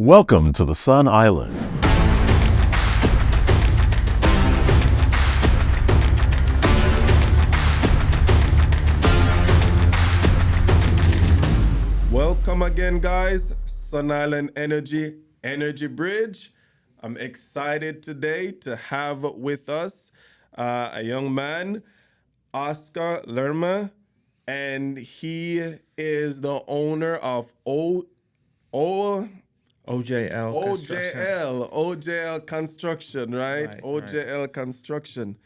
Welcome to the Sun Island. Welcome again, guys. Sun Island Energy Bridge. I'm excited today to have with us a young man, Oscar Lerma, and he is the owner of OJL Construction. OJL Construction, right? OJL Construction.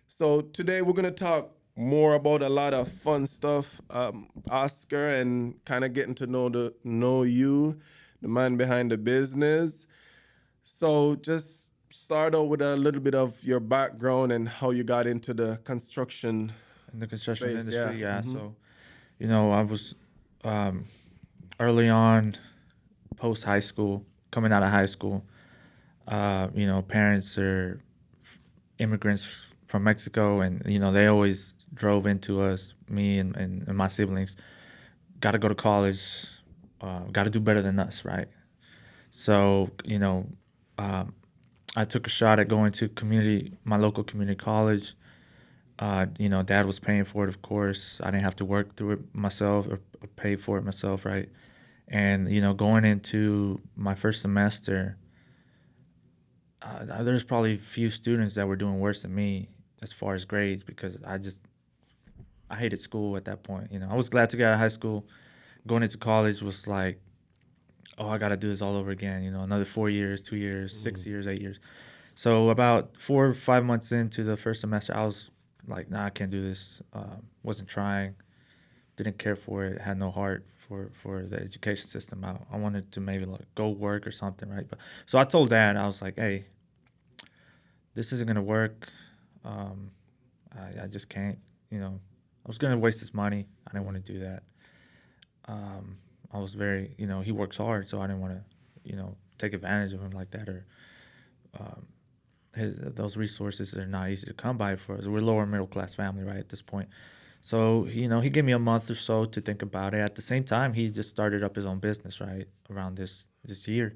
So today we're gonna talk more about a lot of fun stuff, Oscar, and kind of getting to know you, the man behind the business. So just start out with a little bit of your background and how you got into the construction In the construction space. industry. Yeah. Mhm. So, I was early on, post high school, coming out of high school. Parents are immigrants from Mexico, and they always drove into us, me and my siblings. Got to go to college. Got to do better than us, right? So, um, I took a shot at going to my local community college. Dad was paying for it, of course. I didn't have to work through it myself or pay for it myself, right? And going into my first semester, there's probably a few students that were doing worse than me as far as grades because I hated school at that point. I was glad to get out of high school. Going into college was like, oh, I got to do this all over again. Another 4 years, 2 years, 6 years, 8 years. So about 4 or 5 months into the first semester, I was like, nah, I can't do this. Wasn't trying, didn't care for it, had no heart for the education system. I wanted to maybe like go work or something, right? But so I told Dad, I was like, hey, this isn't gonna work. Um, I just can't. I was gonna waste his money. I didn't want to do that. I was very, he works hard, so I didn't want to, take advantage of him like that or um, those resources are not easy to come by for us. We're lower middle class family, right, at this point. So, he gave me a month or so to think about it. At the same time, he just started up his own business, right, around this year,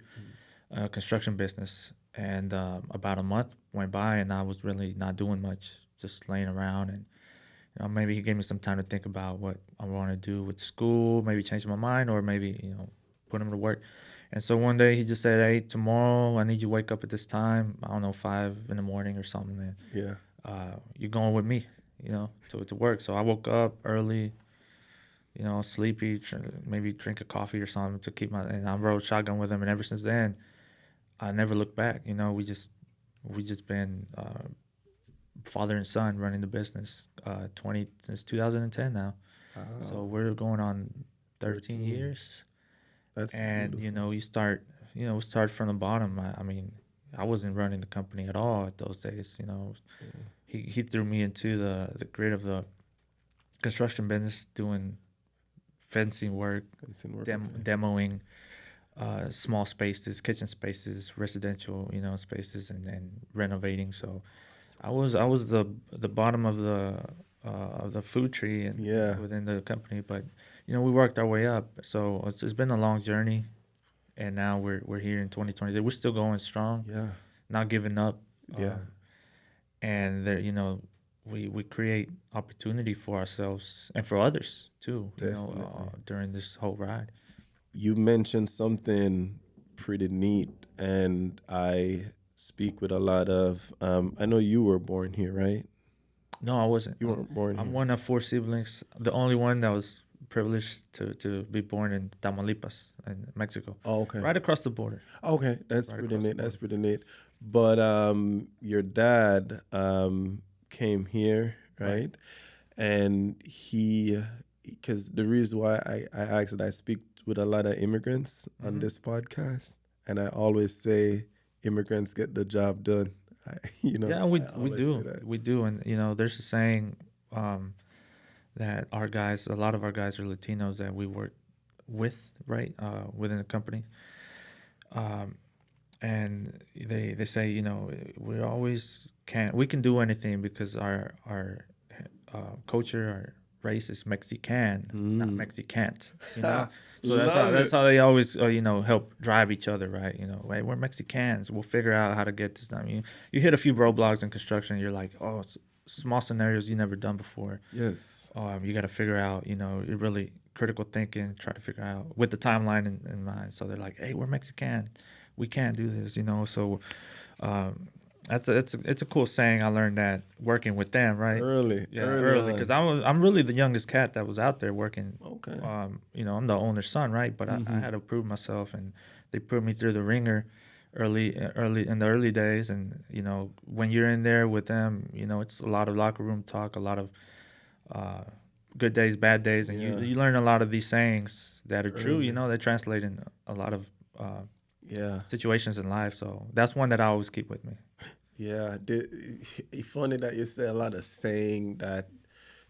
construction business. And about a month went by, and I was really not doing much, just laying around. And maybe he gave me some time to think about what I want to do with school, maybe change my mind, or maybe put him to work. And so one day he just said, "Hey, tomorrow I need you to wake up at this time. I don't know, 5 in the morning or something. Man. Yeah. You're going with me, to work." So I woke up early, sleepy, maybe drink a coffee or something to keep and I rode shotgun with him. And ever since then, I never looked back. We just been father and son running the business since 2010 now. Wow. So we're going on 13 years. That's And beautiful. we start from the bottom. I mean, I wasn't running the company at all at those days. He threw me into the grid of the construction business, doing fencing work, Fencing work, demoing small spaces, kitchen spaces, residential spaces, and then renovating. So I was the bottom of the food tree and Yeah. within the company, but we worked our way up. So it's been a long journey, and now we're here in 2020. We're still going strong, Yeah. not giving up. Yeah. And there, we create opportunity for ourselves and for others too. Definitely. During this whole ride. You mentioned something pretty neat, and I speak with a lot of. I know you were born here, right? No, I wasn't. You weren't born I'm here. one of four siblings, the only one that was privileged to be born in Tamaulipas in Mexico, Oh, okay. right across the border. Okay, that's Right pretty across the neat. That's border. pretty neat. But your dad came here, Right. right? And because the reason why I asked that I speak with a lot of immigrants on hmm this podcast, and I always say immigrants get the job done. I, Yeah, we I we always say do that. we do, and there's a saying um, that a lot of our guys are Latinos that we work with, right, within the company, um, and they say we can do anything because our culture, race is Mexican, not Mexicant. You know, so Love that's it. how they always help drive each other, right? You know, hey, we're Mexicans. We'll figure out how to get this done. You hit a few roadblocks in construction. You're like, oh, it's small scenarios you never done before. Yes. You got to figure out. You're really critical thinking. Try to figure out with the timeline in mind. So they're like, hey, we're Mexican. We can't do this. So. It's a cool saying. I learned that working with them, right? Early. Yeah, Early early on. because I'm really the youngest cat that was out there working. Okay. I'm the owner's son, right? But I had to prove myself, and they put me through the ringer early in the early days. And when you're in there with them, it's a lot of locker room talk, a lot of good days, bad days, and you learn a lot of these sayings that are true. They translate in a lot of situations in life. So that's one that I always keep with me. Yeah, it's funny that you say a lot of saying that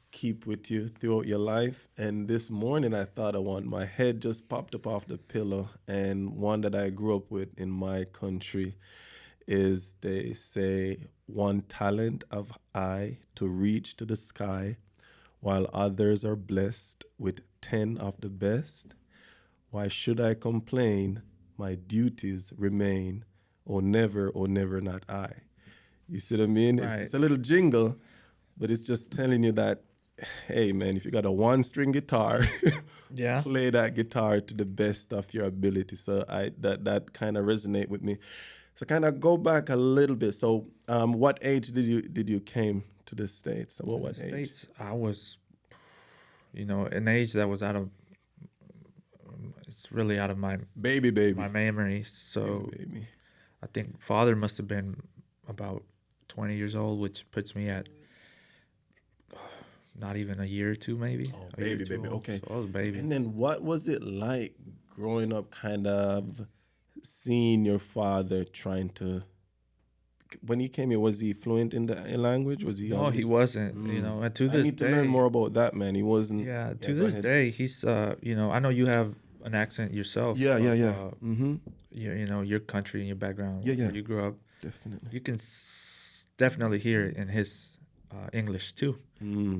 keep with you throughout your life. And this morning I thought of one. My head just popped up off the pillow, and one that I grew up with in my country is they say, one talent of I to reach to the sky, while others are blessed with 10 of the best. Why should I complain? My duties remain. Oh, never, not I. You see what I mean? Right. It's a little jingle, but it's just telling you that, hey, man, if you got a one-string guitar, Yeah. play that guitar to the best of your ability. So that kind of resonate with me. So kind of go back a little bit. So what age did you came to the States? About what age? States, I was, an age that was it's really out of my Baby. my memories. So Baby. I think father must have been about 20 years old, which puts me at not even a year or two, maybe. Oh, A year or baby. two old. Okay. So I was a baby. And then what was it like growing up, kind of seeing your father trying to, when he came here, was he fluent in the language? Was he? No, he wasn't. And to this I need day, to learn more about that, man. He wasn't. Yeah, to go this ahead. day, he's. I know you have an accent yourself. Yeah. Mm-hmm. Your country and your background. Yeah. Where you grew up. Definitely. You can definitely hear it in his English too.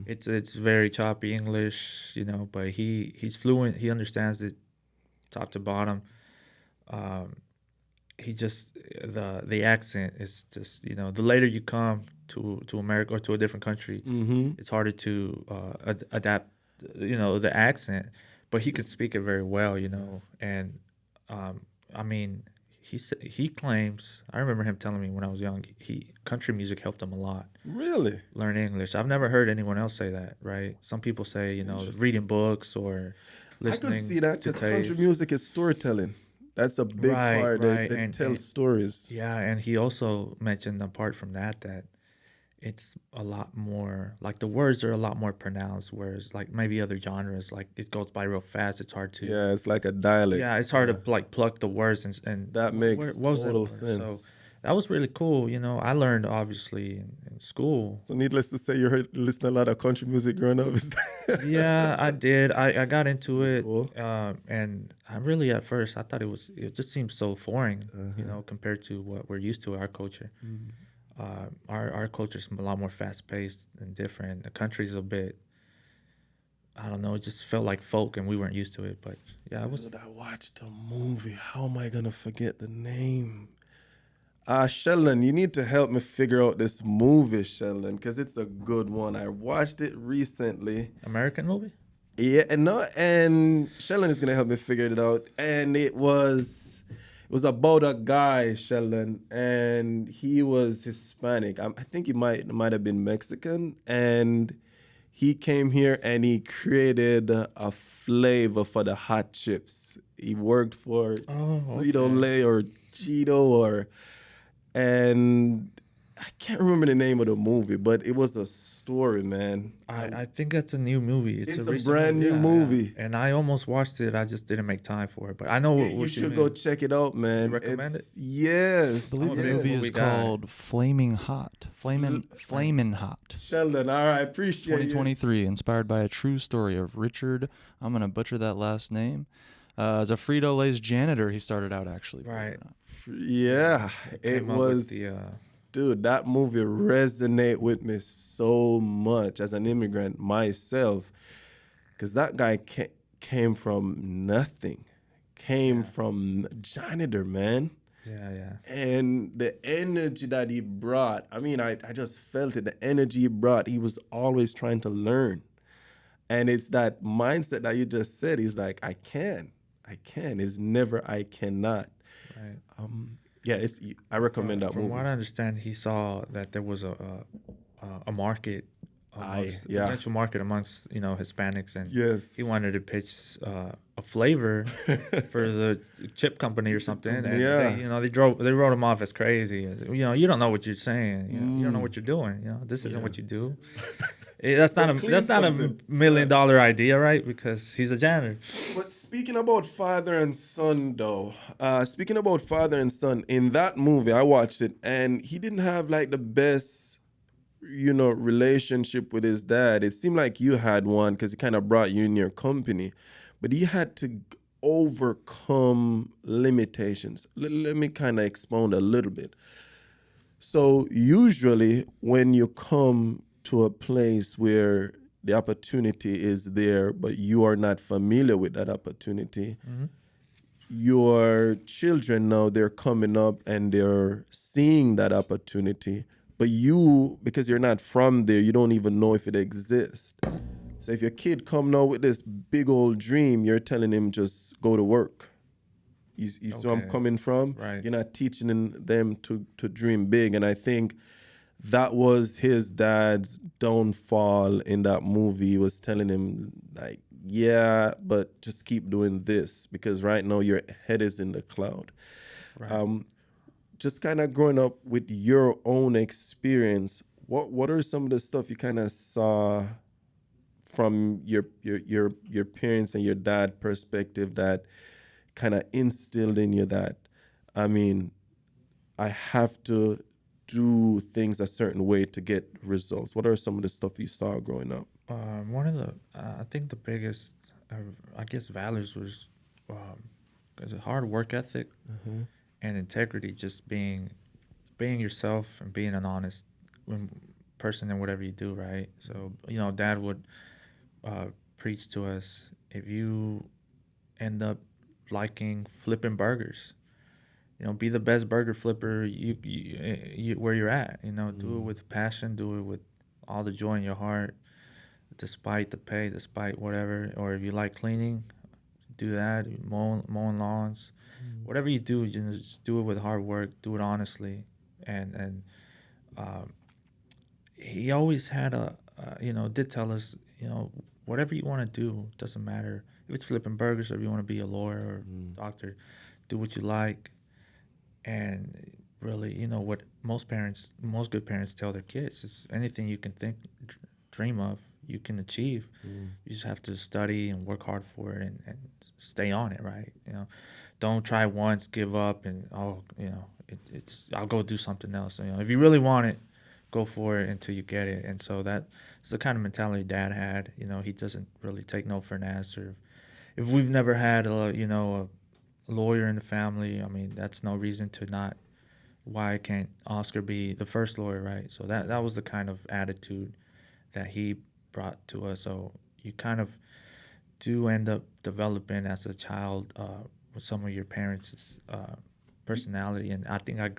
It's very choppy English, but he's fluent. He understands it top to bottom. He just the accent is just the later you come to America or to a different country, it's harder to adapt the accent, but he can speak it very well, and I mean he claims, I remember him telling me when I was young, country music helped him a lot Really? learn English. I've never heard anyone else say that, right? Some people say reading books or listening. I could see that to because country tapes. music is storytelling. That's a big part. Right. They tell And stories. yeah, and he also mentioned apart from that it's a lot more like the words are a lot more pronounced, whereas like maybe other genres, like it goes by real fast. It's hard to Yeah, it's like a dialect. yeah, it's hard to like pluck the words and That makes what was that total word? sense. So that was really cool. I learned obviously in school. So needless to say, you heard listen to a lot of country music growing up. Yeah, I did. I got into it, cool. and I really at first I thought it just seemed so foreign, compared to what we're used to in our culture. Our culture's a lot more fast paced and different. The country's a bit, I don't know, it just felt like folk, and we weren't used to it. But yeah, it was. I watched a movie. How am I gonna forget the name? Sheldon, you need to help me figure out this movie, Sheldon, because it's a good one. I watched it recently. American movie? Yeah, and Sheldon is gonna help me figure it out. And it was about a guy, Sheldon, and he was Hispanic. I think he might have been Mexican, and he came here and he created a flavor for the hot chips. He worked for Frito-Lay or Cheeto and I can't remember the name of the movie, but it was a story, man. I think that's a new movie. It's a recent brand new movie. And I almost watched it. I just didn't make time for it. But I know what You you should mean. go check it out, man. You recommend it? Yes. I believe the movie is called Flaming Hot. Flamin' Hot. Sheldon, all right, appreciate 2023, inspired by a true story of Richard. I'm going to butcher that last name. As a Frito-Lay's janitor, he started out actually. Right. Yeah, it Came up was. with the dude, that movie resonate with me so much as an immigrant myself, because that guy came from nothing, came from janitor, man. Yeah, yeah. And the energy that he brought, I mean, I just felt it. The energy he brought, he was always trying to learn. And it's that mindset that you just said. He's like, I can. I can. It's never I cannot. Right. Yeah, I recommend that From movie. what I understand, he saw that there was a market, potential market amongst Hispanics, and Yes. he wanted to pitch a flavor for the chip company or something. And Yeah. they wrote him off as crazy. As, you don't know what you're saying. You don't know what you're doing. This isn't what you do. That's not clean a something. $1 million idea, right? Because he's a janitor. But speaking about father and son, though, speaking about father and son, in that movie, I watched it, and he didn't have like the best, relationship with his dad. It seemed like you had one because he kind of brought you in your company, but he had to overcome limitations. Let me kind of expound a little bit. So usually when you come to a place where the opportunity is there, but you are not familiar with that opportunity, your children now they're coming up and they're seeing that opportunity, but you, because you're not from there, you don't even know if it exists. So if your kid come now with this big old dream, you're telling him just go to work. You see where I'm Okay. coming from? Right. You're not teaching them to dream big. And I think that was his dad's downfall in that movie. He was telling him, like, yeah, but just keep doing this because right now your head is in the cloud. Right. Just kind of growing up with your own experience, what are some of the stuff you kind of saw from your parents and your dad perspective that kind of instilled in you that, I mean, I have to do things a certain way to get results? What are some of the stuff you saw growing up? One of the, I think the biggest, I guess, values was, is it hard work ethic and integrity. Just being yourself and being an honest person in whatever you do. Right. So Dad would preach to us: if you end up liking flipping burgers, be the best burger flipper you where you're at. Do it with passion, do it with all the joy in your heart, despite the pay, despite whatever. Or if you like cleaning, do that. Mowing lawns, whatever you do, just do it with hard work, do it honestly. And um, he always had did tell us, whatever you want to do, doesn't matter if it's flipping burgers or if you want to be a lawyer or doctor, do what you like. And really, what most good parents tell their kids is anything you can dream of, you can achieve. You just have to study and work hard for it and stay on it, right? Don't try once, give up, and it's I'll go do something else. If you really want it, go for it until you get it. And so that's the kind of mentality Dad had. He doesn't really take no for an answer. If we've never had a lawyer in the family, I mean, that's no reason to not. Why can't Oscar be the first lawyer, right? So that was the kind of attitude that he brought to us. So you kind of do end up developing as a child with some of your parents' personality, and I think that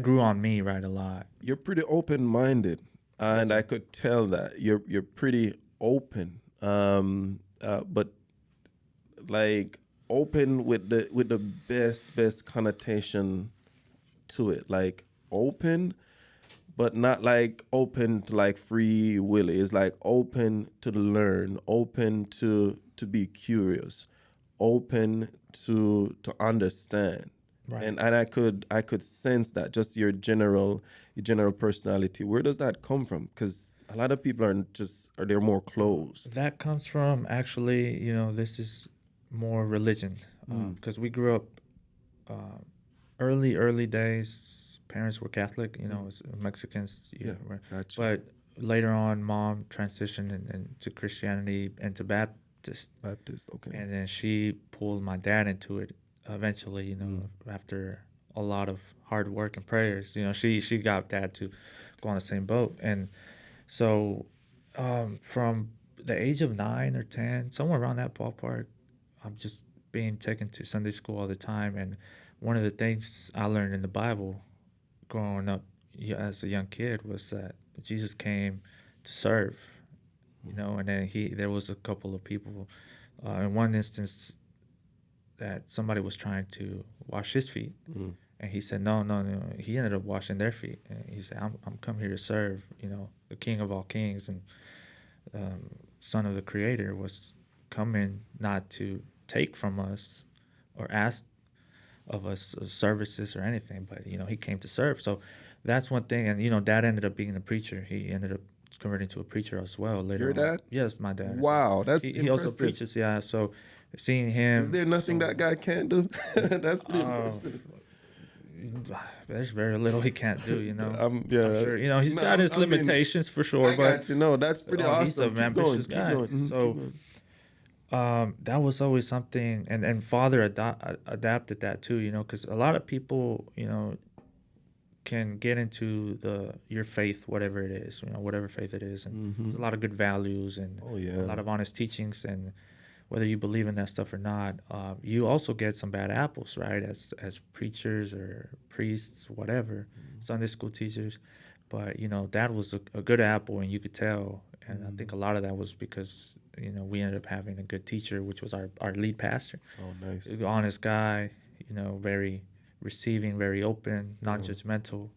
grew on me right a lot. You're pretty open-minded, and I could tell that you're pretty open, but like open with the best connotation to it, like open, but not like open to like free willy. It's like open to learn, open to be curious, open to understand. Right. And I could sense that, just your general personality. Where does that come from? Because a lot of people are they're more closed. That comes from, actually, this is more religion, because we grew up early days. Parents were Catholic, as Mexicans. Yeah, Right. gotcha. But later on, Mom transitioned into Christianity and to Baptist, okay. and then she pulled my dad into it eventually. After a lot of hard work and prayers. You know, she got dad to go on the same boat, and so from the age of 9 or 10, somewhere around that ballpark, I'm just being taken to Sunday school all the time. And one of the things I learned in the Bible growing up as a young kid was that Jesus came to serve, you know, and then there was a couple of people, in one instance, that somebody was trying to wash his feet. And he said, no, no, no. He ended up washing their feet. And he said, I'm come here to serve, you know, the King of all kings and Son of the Creator was coming not to take from us or ask of us services or anything, but, you know, he came to serve. So that's one thing. And, you know, dad ended up being a preacher. He ended up converting to a preacher as well later Your on. dad? Yes, my dad. Wow, that's He also impressive. preaches, yeah. So seeing him. Is there nothing that guy can't do? That's pretty impressive. There's very little he can't do, you know. Yeah. I'm sure, you know, he's No, got his I mean, limitations for sure, I but got you. No, that's pretty he's awesome. an ambitious Keep guy. going. Mhm, So keep going. that was always something, and father adapted that too, you know, because a lot of people, you know, can get into your faith, whatever it is, you know, whatever faith it is, and there's a lot of good values and Oh, yeah. a lot of honest teachings, and whether you believe in that stuff or not, you also get some bad apples, right? As preachers or priests, whatever, Sunday school teachers. But you know, that was a good apple, and you could tell. And I think a lot of that was because, you know, we ended up having a good teacher, which was our lead pastor. Oh, nice. He was an honest guy, you know, very receiving, very open, non-judgmental.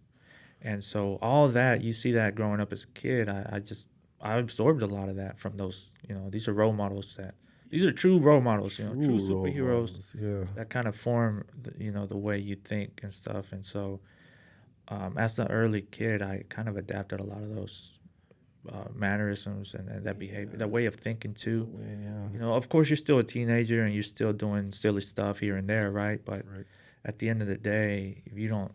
And so all that, you see that growing up as a kid, I absorbed a lot of that from those, you know, these are role models these are true role models, you know, true role superheroes models, yeah. that kind of form, you know, the way you think and stuff. And so as an early kid, I kind of adapted a lot of those mannerisms and that behavior, that way of thinking too. Yeah. You know, of course, you're still a teenager and you're still doing silly stuff here and there, right? But Right. at the end of the day, if you don't,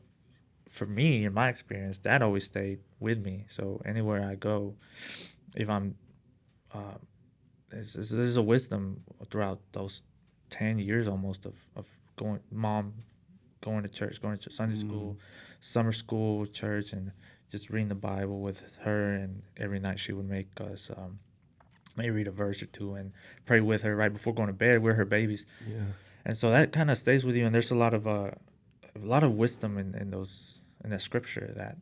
for me, in my experience, that always stayed with me. So anywhere I go, if I'm, there's a wisdom throughout those 10 years almost of going to church, going to Sunday school, summer school, church, and just reading the Bible with her. And every night she would make us maybe read a verse or two and pray with her right before going to bed. We're her babies. Yeah. And so that kind of stays with you. And there's a lot of wisdom in that scripture that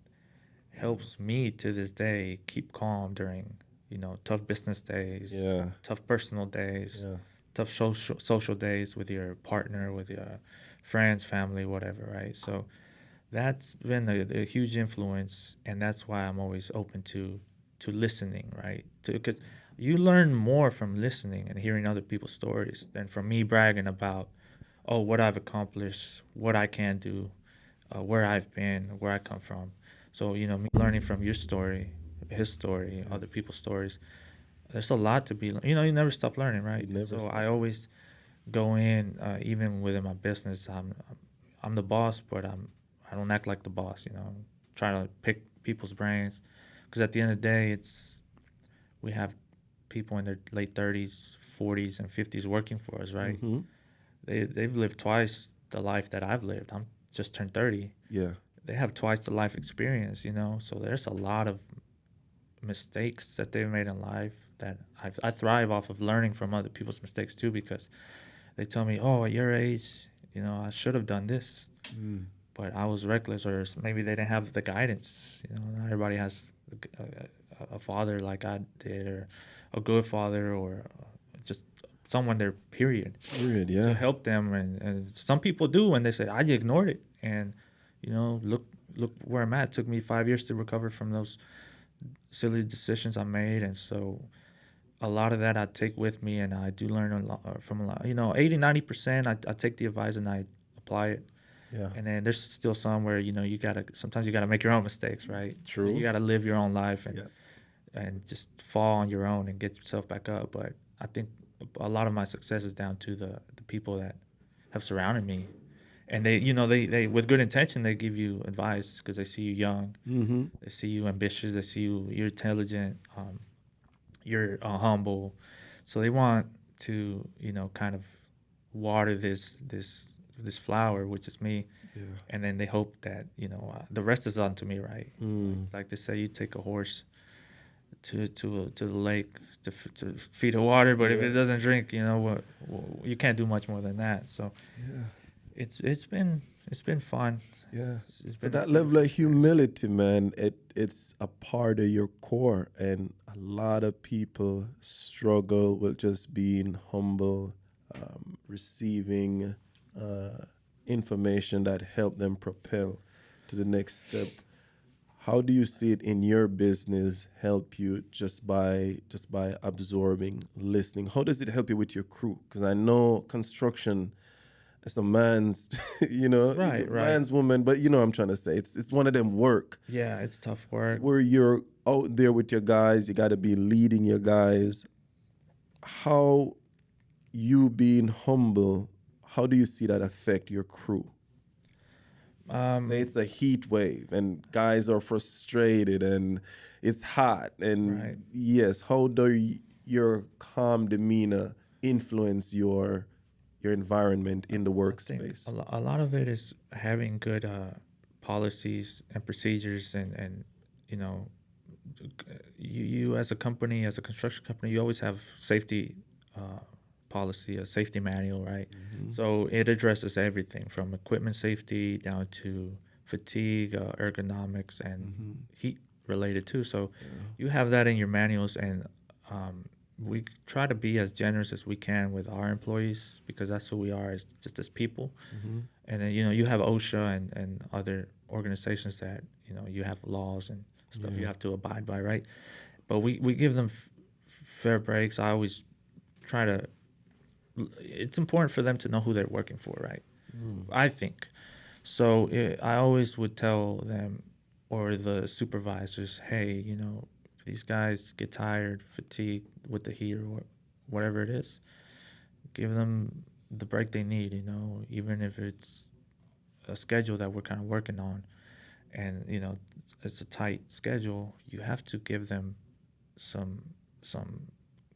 helps me to this day keep calm during, you know, tough business days, Yeah. tough personal days, Yeah. tough social days with your partner, with your friends, family, whatever, right? So that's been a huge influence, and that's why I'm always open to listening, right? Because you learn more from listening and hearing other people's stories than from me bragging about, oh, what I've accomplished, what I can do, where I've been, where I come from. So, you know, me learning from your story, his story, other people's stories, there's a lot to be, you know, you never stop learning, right? You never So stop. I always go in, even within my business, I'm the boss, but I don't act like the boss, you know. I'm trying to pick people's brains, because at the end of the day, we have people in their late 30s, 40s, and 50s working for us, right? Mm-hmm. They've lived twice the life that I've lived. I'm just turned 30. Yeah. They have twice the life experience, you know. So there's a lot of mistakes that they've made in life that I thrive off of learning from other people's mistakes too, because they tell me, oh, at your age, you know, I should have done this, but I was reckless, or maybe they didn't have the guidance. You know, not everybody has a father like I did, or a good father, or just someone there, period, Period. to Yeah. help them. And some people do, and they say, I ignored it. And, you know, look where I'm at. It took me 5 years to recover from those silly decisions I made. And so a lot of that I take with me, and I do learn a lot from a lot. You know, 80-90% I take the advice and I apply it. Yeah. And then there's still some where, you know, sometimes you gotta make your own mistakes, right? True. You gotta live your own life and Yeah. and just fall on your own and get yourself back up. But I think a lot of my success is down to the people that have surrounded me. And they, you know, they with good intention, they give you advice because they see you young, Mm-hmm. they see you ambitious, they see you're intelligent, you're humble, so they want to, you know, kind of water this flower, which is me. and then they hope that the rest is on to me, right? Mm. Like they say, you take a horse to the lake to feed it water, but if it doesn't drink, you can't do much more than that. So it's been fun. Yeah. It's So been that level of humility, man, it's a part of your core, and a lot of people struggle with just being humble, receiving information that help them propel to the next step. How do you see it in your business help you just by absorbing, listening? How does it help you with your crew? Because I know construction it's a man's, Right. man's woman, but you know what I'm trying to say. It's one of them work Yeah, it's tough work. where you're out there with your guys. You got to be leading your guys. How you being humble? How do you see that affect your crew? Say it's a heat wave and guys are frustrated and it's hot and Right. yes, how do your calm demeanor influence your environment in the I think workspace? a lot of it is having good policies and procedures, and you know, you as a company, as a construction company, you always have safety policy, a safety manual, right? So it addresses everything from equipment safety down to fatigue, ergonomics, and heat related too. So you have that in your manuals, and we try to be as generous as we can with our employees because that's who we are, as just as people. And then you have OSHA and other organizations that you have laws and stuff you have to abide by, right? But we give them fair breaks. I always try to. It's important for them to know who they're working for, right? I think so. I always would tell them or the supervisors, hey, if these guys get tired, fatigued with the heat or whatever it is, give them the break they need. Even if it's a schedule that we're kind of working on, and it's a tight schedule, you have to give them some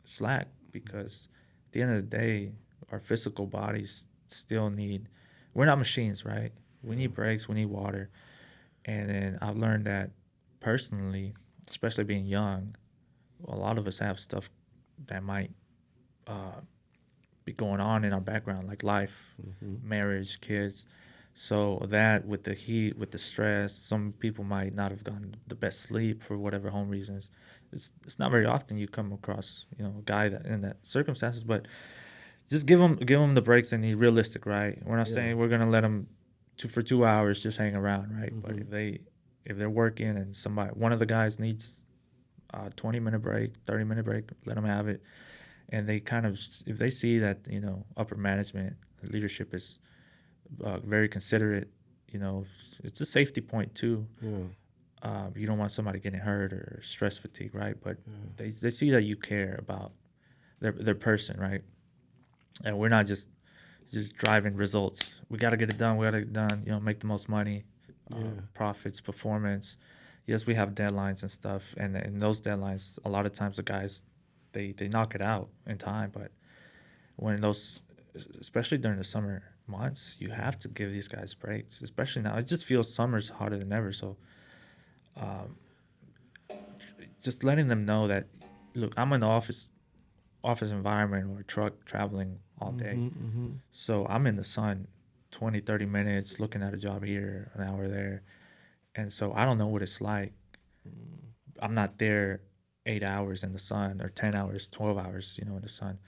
slack because at the end of the day, our physical bodies still need. We're not machines, right? We need breaks. We need water. And then I've learned that personally, especially being young, a lot of us have stuff that might be going on in our background, like life, marriage, kids. So that with the heat, with the stress, some people might not have gotten the best sleep for whatever home reasons. It's not very often you come across a guy that in that circumstances, but just give them the breaks they need. Realistic, right? We're not saying we're gonna let them for 2 hours just hang around, right? But if they're working and one of the guys needs a 20-minute break, 30-minute break, let them have it. And they kind of, if they see that upper management leadership is very considerate, it's a safety point too. You don't want somebody getting hurt or stress fatigue, right? But they see that you care about their person, right? And we're not just driving results. We got to get it done. We got to get it done. Make the most money, profits, performance. Yes, we have deadlines and stuff, and in those deadlines, a lot of times the guys they knock it out in time. But when those, especially during the summer months, you have to give these guys breaks. Especially now, it just feels summer's hotter than ever. So, just letting them know that, look, I'm in the office environment or truck traveling all day. So I'm in the sun 20, 30 minutes looking at a job here, an hour there. And so I don't know what it's like. I'm not there 8 hours in the sun or 10 hours, 12 hours, in the sun.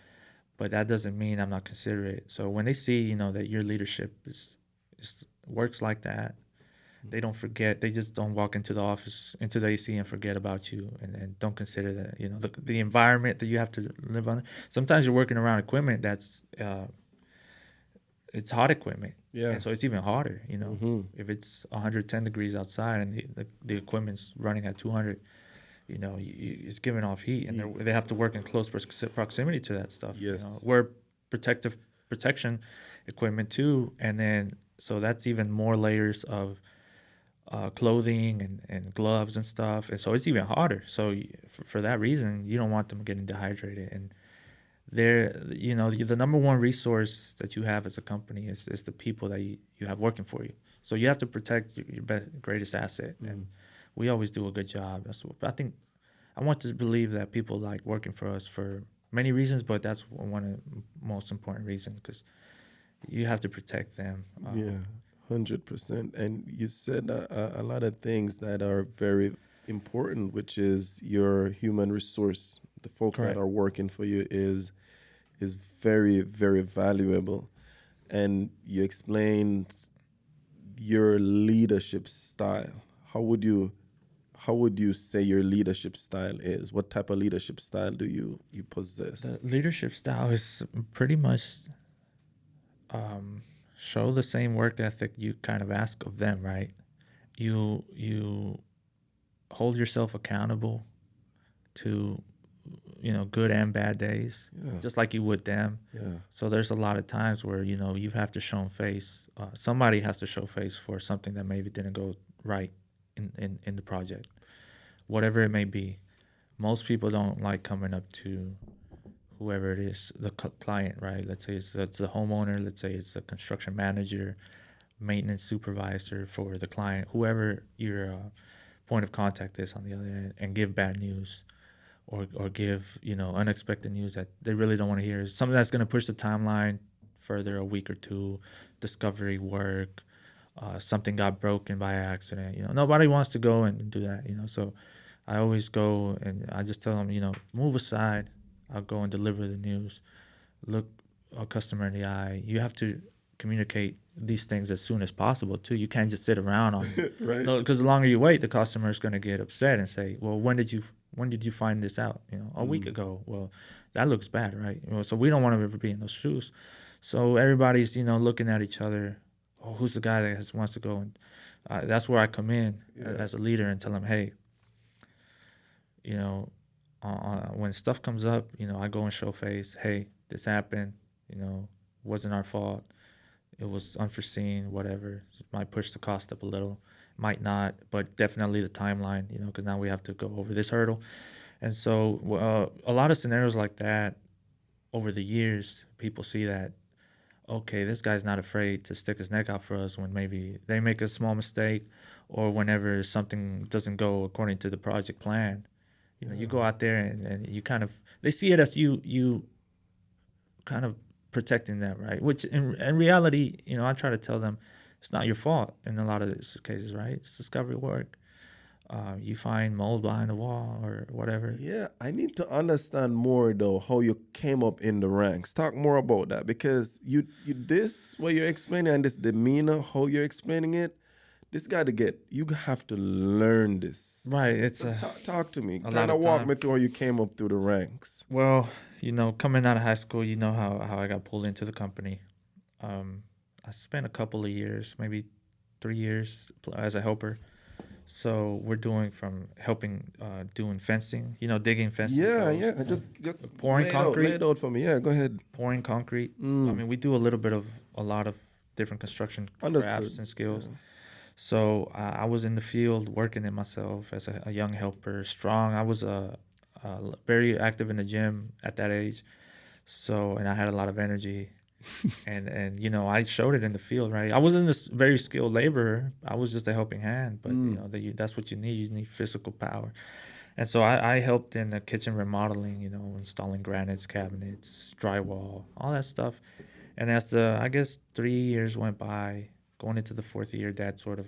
But that doesn't mean I'm not considerate. So when they see, that your leadership is works like that, they don't forget. They just don't walk into the office, into the AC and forget about you and don't consider that, the environment that you have to live on. Sometimes you're working around equipment that's, it's hot equipment. Yeah. And so it's even hotter, if it's 110 degrees outside and the equipment's running at 200, it's giving off heat and they have to work in close proximity to that stuff. Yes. We're protection equipment too. And then, so that's even more layers of clothing and gloves and stuff, and so it's even harder. So for that reason, you don't want them getting dehydrated. And they're the number one resource that you have as a company is the people that you have working for you. So you have to protect your greatest asset, and we always do a good job. But I think I want to believe that people like working for us for many reasons, but that's one of the most important reasons because you have to protect them. Yeah, 100%. And you said a lot of things that are very important, which is your human resource. The folks that Correct. are working for you is very, very valuable. And you explained your leadership style. How would you say your leadership style is? What type of leadership style do you possess? The leadership style is pretty much show the same work ethic you kind of ask of them, right? You hold yourself accountable to good and bad days, Yeah. just like you would them. Yeah. So there's a lot of times where you have to show face. Somebody has to show face for something that maybe didn't go right in the project, whatever it may be. Most people don't like coming up to whoever it is, the client, right? Let's say it's a homeowner. Let's say it's a construction manager, maintenance supervisor for the client, whoever your point of contact is on the other end, and give bad news or give unexpected news that they really don't want to hear. Something that's going to push the timeline further a week or two, discovery work, something got broken by accident. Nobody wants to go and do that. So I always go and I just tell them, move aside. I'll go and deliver the news. Look a customer in the eye. You have to communicate these things as soon as possible too. You can't just sit around on it. Right. No, because the longer you wait, the customer is going to get upset and say, "Well, when did you find this out? A week ago." Well, that looks bad, right? So we don't want to ever be in those shoes. So everybody's looking at each other. Oh, who's the guy that wants to go? And that's where I come in as a leader and tell them, hey, when stuff comes up, I go and show face. Hey, this happened. Wasn't our fault. It was unforeseen. Whatever. It might push the cost up a little. Might not, but definitely the timeline. Because now we have to go over this hurdle. And so a lot of scenarios like that, over the years, people see that. Okay, this guy's not afraid to stick his neck out for us when maybe they make a small mistake, or whenever something doesn't go according to the project plan. You go out there and you kind of, they see it as you kind of protecting them, right? Which in reality, I try to tell them it's not your fault in a lot of these cases, right? It's discovery work. You find mold behind the wall or whatever. Yeah, I need to understand more though how you came up in the ranks. Talk more about that because you this what you're explaining and this demeanor, how you're explaining it, this got to get you have to learn this. Right. It's So talk to me. lot Kind of of walk time. me through how you came up through the ranks. Well, coming out of high school, how I got pulled into the company. I spent a couple of years, maybe 3 years as a helper. So we're doing from helping doing fencing, digging fencing. Yeah, posts, yeah. Just pouring concrete. lay it out for me. Yeah, go ahead. pouring concrete. I mean, we do a lot of different construction Understood. crafts and skills. So I was in the field working it myself as a young helper, strong. I was very active in the gym at that age. So, and I had a lot of energy. and I showed it in the field, right? I wasn't this very skilled laborer. I was just a helping hand, but that's what you need. You need physical power. And so I helped in the kitchen remodeling, installing granites, cabinets, drywall, all that stuff. And as I guess 3 years went by, going into the fourth year, Dad sort of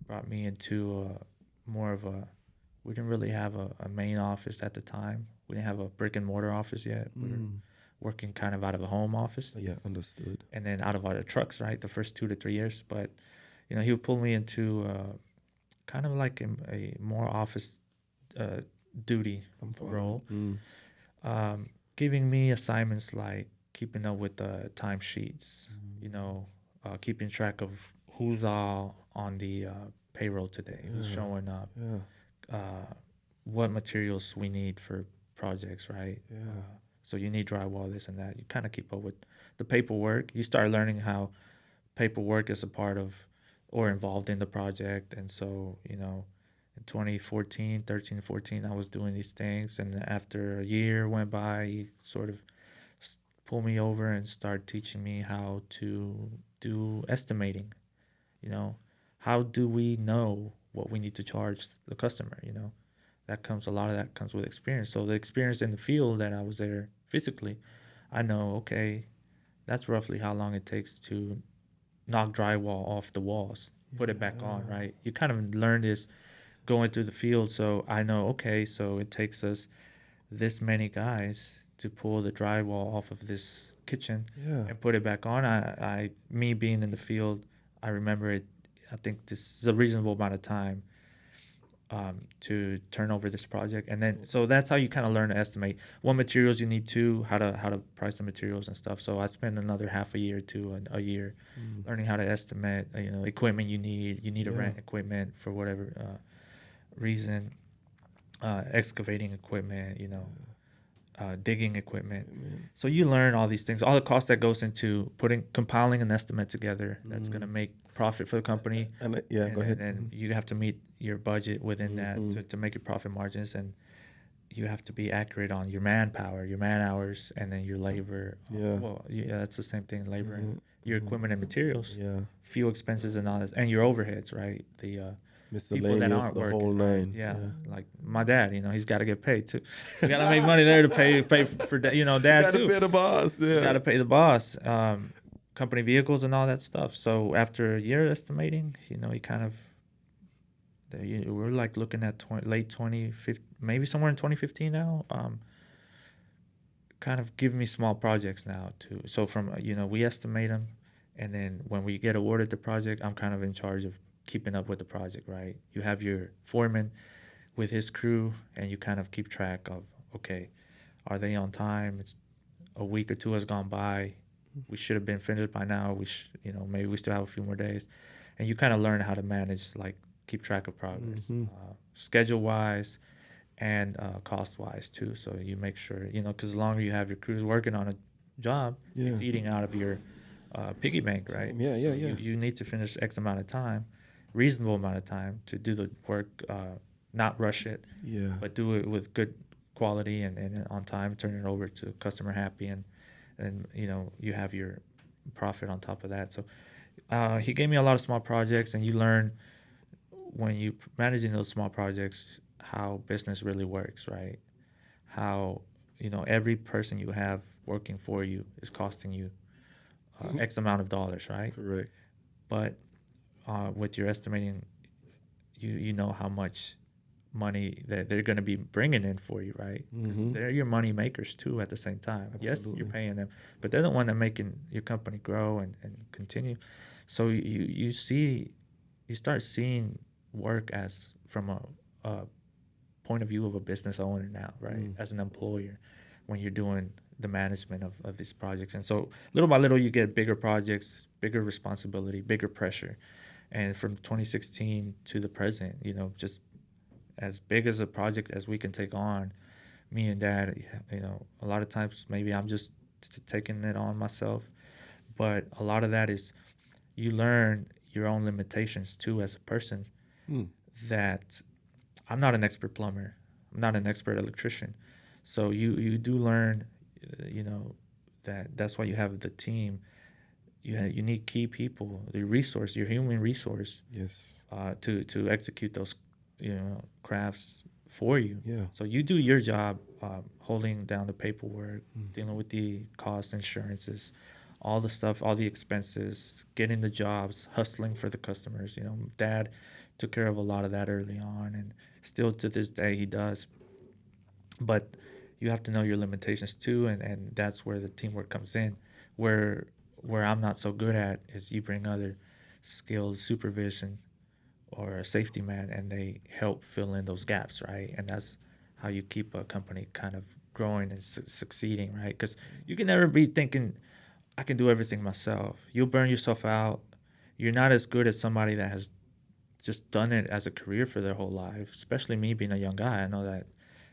brought me into more of we didn't really have a main office at the time. We didn't have a brick and mortar office yet. We were working kind of out of a home office. Yeah, understood. And then out of our trucks, right, the first 2 to 3 years. But, he would pull me into kind of like a more office duty role, giving me assignments like keeping up with the timesheets, keeping track of who's all on the payroll today, who's showing up, what materials we need for projects, right? Yeah. So you need drywall, this and that. You kind of keep up with the paperwork. You start learning how paperwork is a part of or involved in the project. And so, in 2014, 13, 14, I was doing these things. And after a year went by, he sort of pulled me over and started teaching me how to do estimating. You know, how do we know what we need to charge the customer? You know, a lot of that comes with experience. So the experience in the field that I was there physically, I know, okay, that's roughly how long it takes to knock drywall off the walls, put it back on, right? You kind of learn this going through the field. So I know, okay, so it takes us this many guys to pull the drywall off of this kitchen Yeah. and put it back on. Me being in the field, I remember it. I think this is a reasonable amount of time to turn over this project, and then so that's how you kind of learn to estimate what materials you need to, how to price the materials and stuff. So I spent another half a year to a year learning how to estimate, equipment you need. You need to rent equipment for whatever reason, excavating equipment, digging equipment. So you learn all these things, all the costs that goes into compiling an estimate together that's going to make profit for the company. And go ahead. And you have to meet your budget within that to make your profit margins, and you have to be accurate on your manpower, your man hours, and then your labor. Yeah. Well, yeah, that's the same thing, labor and your equipment and materials, Yeah. fuel expenses and all that, and your overheads, right? The people that Miscellaneous, aren't the working. whole nine. Yeah, like my dad, he's got to get paid too. You got to make money there to pay for dad Gotta too. pay the boss. Yeah. Got to pay the boss, company vehicles and all that stuff. So after a year estimating, he kind of, we're like looking at late 2015, maybe somewhere in 2015 now. Kind of give me small projects now too. So from we estimate them, and then when we get awarded the project, I'm kind of in charge of keeping up with the project, right? You have your foreman with his crew, and you kind of keep track of, okay, are they on time? It's a week or two has gone by. We should have been finished by now. Maybe we still have a few more days. And you kind of learn how to manage, like keep track of progress, schedule-wise and cost-wise too. So you make sure, because the longer you have your crews working on a job, it's eating out of your piggy bank, right? Yeah. You need to finish X amount of time, reasonable amount of time to do the work, not rush it, but do it with good quality and on time, turn it over to customer happy, and you have your profit on top of that. So he gave me a lot of small projects, and you learn when you managing those small projects how business really works, right? How every person you have working for you is costing you X amount of dollars, right? Correct. But with your estimating, you know how much money that they're going to be bringing in for you, right? They're your money makers too at the same time. Absolutely. Yes, you're paying them, but they're the one that making your company grow and continue. So you start seeing work as from a point of view of a business owner now, right? As an employer, when you're doing the management of these projects. And so little by little, you get bigger projects, bigger responsibility, bigger pressure. And from 2016 to the present, just as big as a project as we can take on, me and Dad, a lot of times maybe I'm just taking it on myself. But a lot of that is you learn your own limitations too as a person. That I'm not an expert plumber. I'm not an expert electrician. So you do learn, that's why you have the team. You need key people, the resource, your human resource, Yes. to execute those, crafts for you. Yeah. So you do your job, holding down the paperwork, dealing with the costs, insurances, all the stuff, all the expenses, getting the jobs, hustling for the customers. Dad took care of a lot of that early on, and still to this day he does. But you have to know your limitations too, and that's where the teamwork comes in. Where I'm not so good at is you bring other skilled supervision or a safety man, and they help fill in those gaps, right? And that's how you keep a company kind of growing and succeeding, right? Because you can never be thinking, I can do everything myself. You'll burn yourself out. You're not as good as somebody that has just done it as a career for their whole life, especially me being a young guy. I know that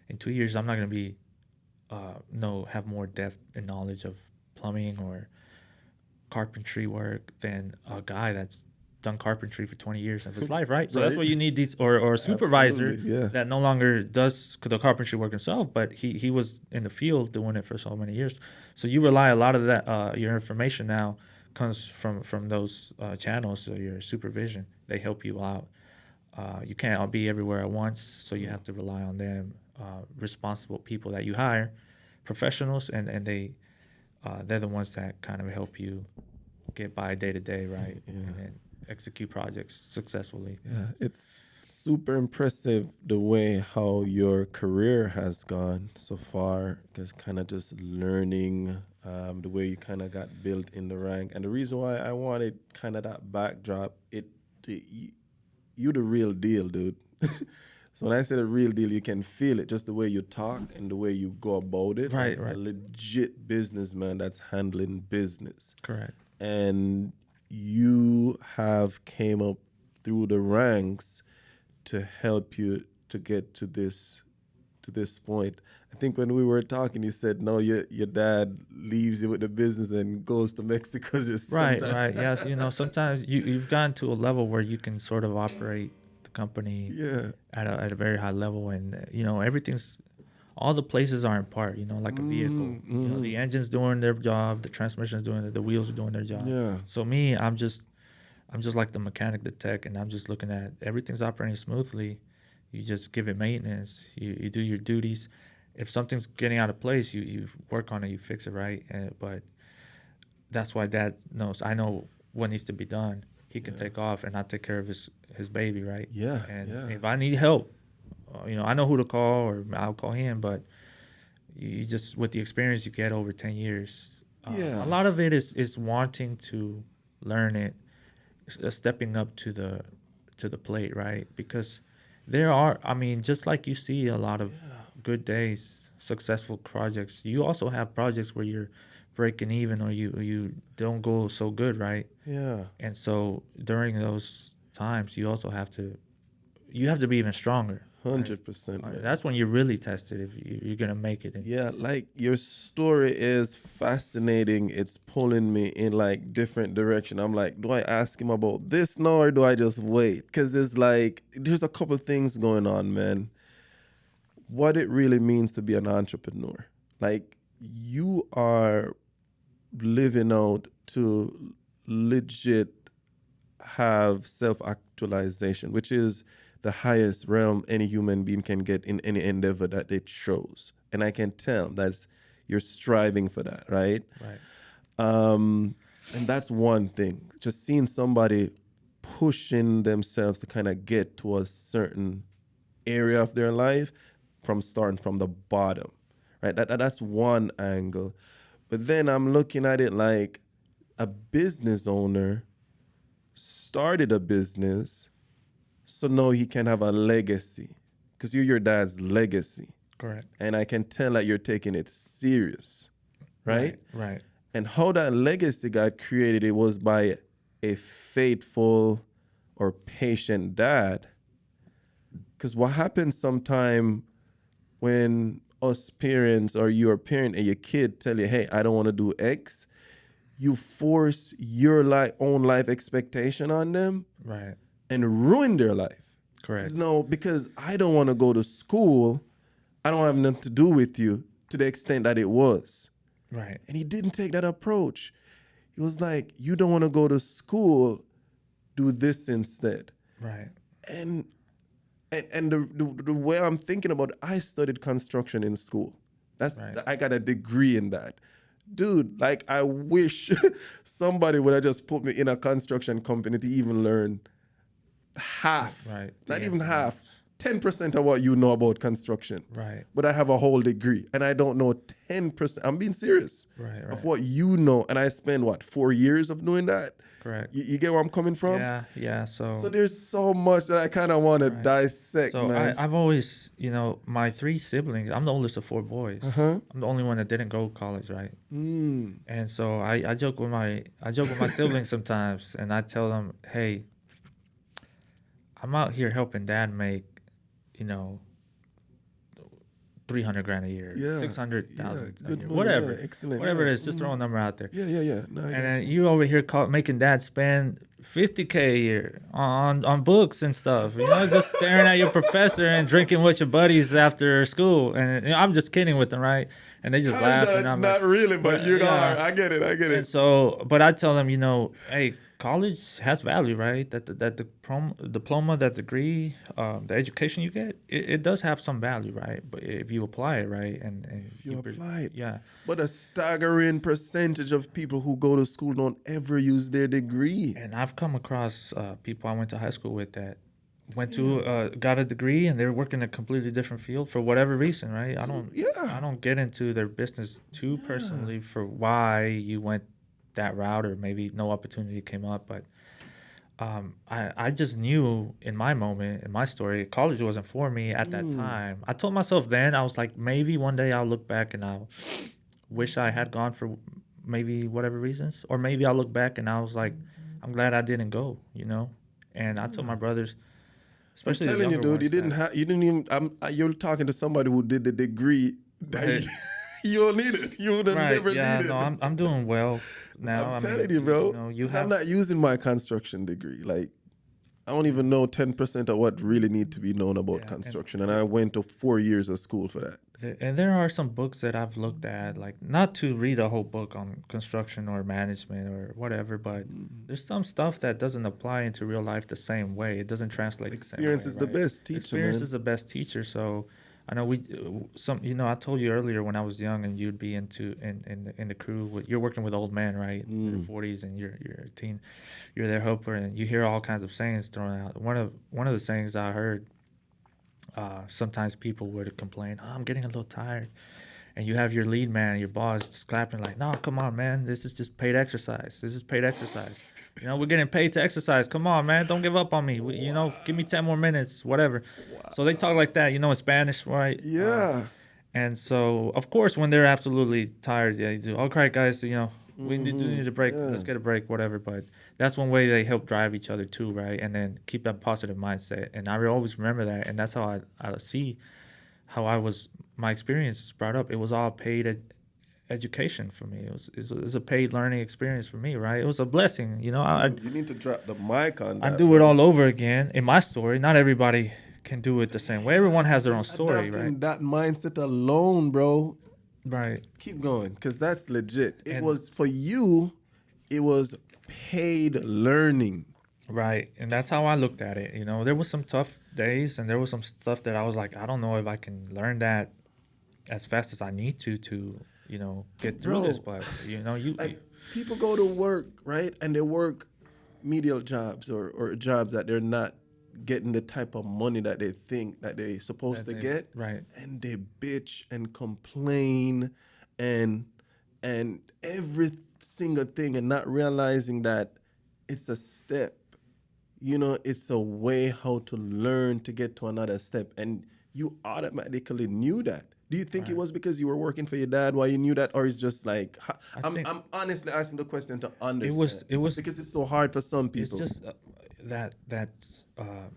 in 2 years, I'm not going to be, have more depth and knowledge of plumbing or carpentry work than a guy that's done carpentry for 20 years of his life, right? So that's why you need these, or a supervisor that no longer does the carpentry work himself, but he was in the field doing it for so many years. So you rely a lot of that, your information now comes from those channels, so your supervision. They help you out. You can't all be everywhere at once, so you have to rely on them, responsible people that you hire, professionals, and they're the ones that kind of help you get by day to day, right? And then execute projects successfully. Yeah, it's super impressive the way how your career has gone so far. Because kind of just learning the way you kind of got built in the rank, and the reason why I wanted kind of that backdrop, you the real deal, dude. So when I say the real deal, you can feel it just the way you talk and the way you go about it. Right, Like right. a legit businessman that's handling business. Correct. And you have came up through the ranks to help you to get to this point. I think when we were talking, you said no, your dad leaves you with the business and goes to Mexico. Just Right, sometime. right. Yes, sometimes you've gotten to a level where you can sort of operate the company Yeah. at a very high level, and everything's all the places are in part. Like a vehicle. The engine's doing their job, the transmission's doing it, the wheels are doing their job. Yeah. So me, I'm just like the mechanic, the tech, and I'm just looking at everything's operating smoothly. You just give it maintenance. You do your duties. If something's getting out of place, you work on it, you fix it, right? But that's why Dad knows. I know what needs to be done. He can take off, and I take care of his baby, right? Yeah, And yeah. if I need help, I know who to call, or I'll call him. But you just, with the experience you get over 10 years, Yeah. a lot of it is wanting to learn it, stepping up to the plate, right? Because there are, I mean, just like you see a lot of good days, successful projects, you also have projects where you're breaking even, or you don't go so good, right? Yeah. And so during those times, you have to be even stronger. 100%. Man. That's when you're really tested, if you're gonna make it. Yeah, like your story is fascinating. It's pulling me in like different direction. I'm like, do I ask him about this now or do I just wait? Because it's like there's a couple things going on, man. What it really means to be an entrepreneur. Like you are living out to legit have self-actualization, which is the highest realm any human being can get in any endeavor that they chose. And I can tell that's you're striving for that, right? Right. And that's one thing. Just seeing somebody pushing themselves to kind of get to a certain area of their life from starting from the bottom, right? That's one angle. But then I'm looking at it like a business owner started a business so now he can have a legacy because you're your dad's legacy. Correct. And I can tell that you're taking it serious, right? Right. And how that legacy got created, it was by a faithful or patient dad. Because what happens sometime when us parents or you're a parent and your kid tell you, hey, I don't want to do X, you force your own life expectation on them Right. and ruin their life. Correct. No, because I don't want to go to school, I don't have nothing to do with you to the extent that it was. Right. And he didn't take that approach. He was like, you don't want to go to school, do this instead. Right. And the way I'm thinking about it, I studied construction in school. Right. I got a degree in that. Dude, like I wish somebody would have just put me in a construction company to even learn half, Right. not The even ins and half, outs. 10% of what you know about construction. Right. But I have a whole degree and I don't know 10%. I'm being serious Right. of what you know. And I spent 4 years of doing that? Correct. You get where I'm coming from? Yeah. So there's so much that I kind of want to dissect, So man. I've always, my 3 siblings, I'm the oldest of 4 boys. Uh-huh. I'm the only one that didn't go to college, right? Mm. And so I joke with my siblings sometimes, and I tell them, hey, I'm out here helping Dad make, 300 grand a year, Yeah, 600,000 yeah, a good year, money, whatever, yeah, excellent, whatever yeah, it is, just throw a number out there. Yeah, yeah, yeah. No, I And got then you. you over here making dad spend 50K a year on books and stuff, just staring at your professor and drinking with your buddies after school. And I'm just kidding with them, right? And they just laugh, and Kinda, I'm not like, really, but you yeah. are. I get it. I get And it. so, but I tell them, hey, college has value, right? That the diploma, that degree, the education you get, it does have some value, right? But if you apply it right, and If you apply it. yeah. But a staggering percentage of people who go to school don't ever use their degree. And I've come across people I went to high school with that went to got a degree, and they're working a completely different field for whatever reason, right? I don't get into their business too personally for why you went that route, or maybe no opportunity came up, but I just knew in my moment, in my story, college wasn't for me at that time. I told myself then, I was like, maybe one day I'll look back and I'll wish I had gone for maybe whatever reasons, or maybe I'll look back and I was like, I'm glad I didn't go, And I told my brothers, I'm especially the telling you, younger dude, ones, you didn't that- have, you didn't even. You're talking to somebody who did the degree. That Right. you don't need it. You would have right, never yeah, needed. no, I'm doing well now. I'm telling you, bro. You 'Cause have I'm not using my construction degree. Like, I don't even know 10% of what really need to be known about Yeah, construction, and I went to 4 years of school for that. And there are some books that I've looked at, like not to read a whole book on construction or management or whatever, but there's some stuff that doesn't apply into real life the same way. It doesn't translate the same way. Experience is the right? best teacher, Experience man. is the best teacher. So I know I told you earlier when I was young and you'd be in the crew, you're working with old men, right? In your 40s, and you're a teen, you're their helper, and you hear all kinds of sayings thrown out. One of the sayings I heard, sometimes people would complain, I'm getting a little tired. And you have your lead man, your boss, just clapping like, no, come on, man. This is just paid exercise. This is paid exercise. We're getting paid to exercise. Come on, man. Don't give up on me. Give me 10 more minutes, whatever. Wow. So they talk like that, in Spanish, right? Yeah. And so, of course, when they're absolutely tired, they do, all right, guys, we need a break. Yeah. Let's get a break, whatever. But that's one way they help drive each other too, right? And then keep that positive mindset. And I always remember that. And that's how I see how my experience is brought up. It was all paid education for me. It was a paid learning experience for me, right? It was a blessing, You need to drop the mic on I that. do it all over again in my story. Not everybody can do it the same way. Everyone has their own story, Adapting right? that mindset alone, bro. Right. Keep going, because that's legit. It And- was for you, it was paid learning. Right. And that's how I looked at it. There was some tough days, and there was some stuff that I was like, I don't know if I can learn that as fast as I need to get through Bro, this. But, Like, people go to work, right? And they work medial jobs or jobs that they're not getting the type of money that they think that they're supposed to get. Right. And they bitch and complain and every single thing, and not realizing that it's a step. It's a way how to learn to get to another step. And you automatically knew that. Do you think it was because you were working for your dad why you knew that, or it's just like I'm honestly asking the question to understand. It was because it's so hard for some It's people. just that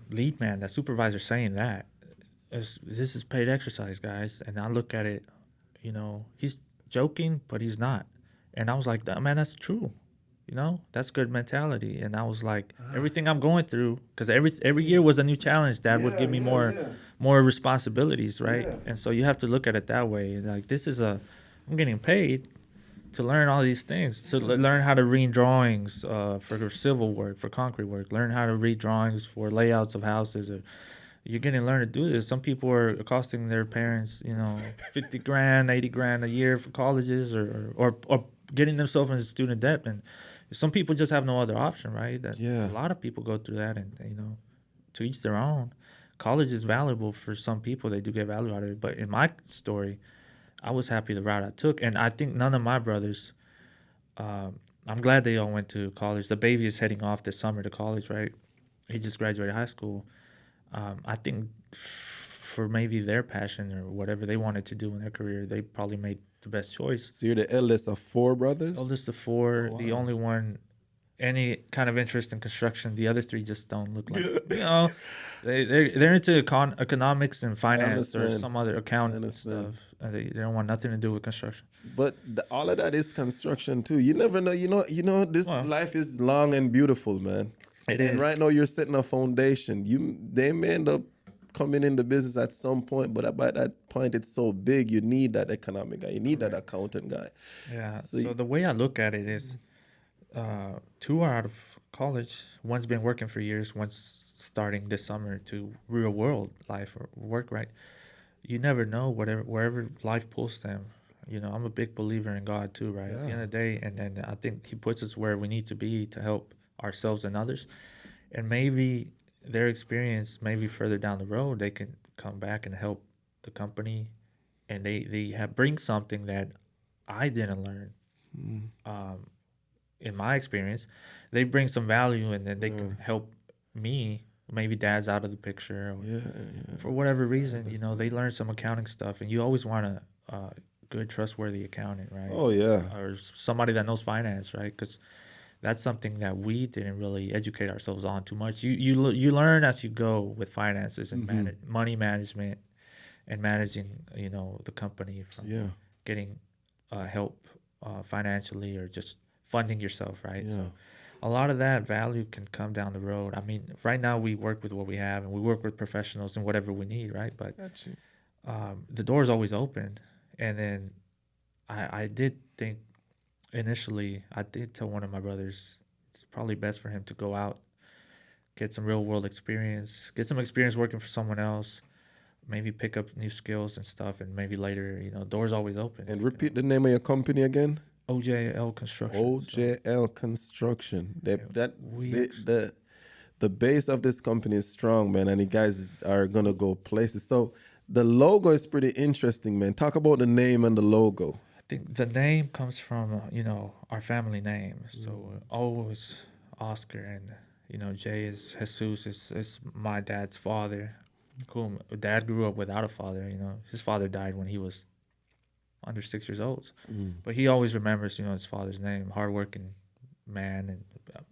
lead man, that supervisor saying that this is paid exercise, guys. And I look at it, he's joking, but he's not. And I was like, man, that's true. That's good mentality. And I was like, everything I'm going through, because every year was a new challenge. Dad would give me more responsibilities, right? Yeah. And so you have to look at it that way. Like, I'm getting paid to learn all these things, to learn how to read drawings for civil work, for concrete work, learn how to read drawings for layouts of houses. Or you're getting to learn to do this. Some people are accosting their parents, 50 grand, 80 grand a year for colleges, or getting themselves into student debt. And some people just have no other option, right? A lot of people go through that, and to each their own. College is valuable for some people. They do get value out of it. But in my story, I was happy the route I took. And I think none of my brothers, I'm glad they all went to college. The baby is heading off this summer to college, right? He just graduated high school. I think for maybe their passion or whatever they wanted to do in their career, they probably made the best choice. So you're the eldest of 4 brothers? Eldest of 4, wow. the only one any kind of interest in construction. The other three just don't look like, they're into economics and finance or understand. some other account understand. stuff. They don't want nothing to do with construction. But all of that is construction too. You never know. This Well, life is long and beautiful, man. It and is. right now you're setting a foundation. They may end up coming in the business at some point, but by that point it's so big. You need that economic guy. You need that accountant guy. Yeah. So So the way I look at it is, 2 are out of college. One's been working for years. One's starting this summer to real world life or work. Right. You never know wherever life pulls them. I'm a big believer in God too. Right. At the end of the day, and then I think He puts us where we need to be to help ourselves and others. And maybe their experience, maybe further down the road, they can come back and help the company, and they bring something that I didn't learn. In my experience, they bring some value, and then they can help me. Maybe dad's out of the picture, or for whatever reason, they learn some accounting stuff, and you always want a good, trustworthy accountant, right? Oh yeah. Or somebody that knows finance, right? Because that's something that we didn't really educate ourselves on too much. You learn as you go with finances and money management and managing, the company from getting help financially or just funding yourself, right? Yeah. So a lot of that value can come down the road. I mean, right now we work with what we have and we work with professionals and whatever we need, right? But the door is always open. And then I did think initially, I did tell one of my brothers it's probably best for him to go out, get some real world experience, get some experience working for someone else, maybe pick up new skills and stuff, and maybe later, doors always open. And repeat the name of your company again. OJL Construction. OJL Construction. The base of this company is strong, man, and you guys are gonna go places. So the logo is pretty interesting, man. Talk about the name and the logo. I think the name comes from our family name. So O is Oscar, and J is Jesus. Is my dad's father. Cool. Dad grew up without a father. His father died when he was under 6 years old. But he always remembers, his father's name, hardworking man and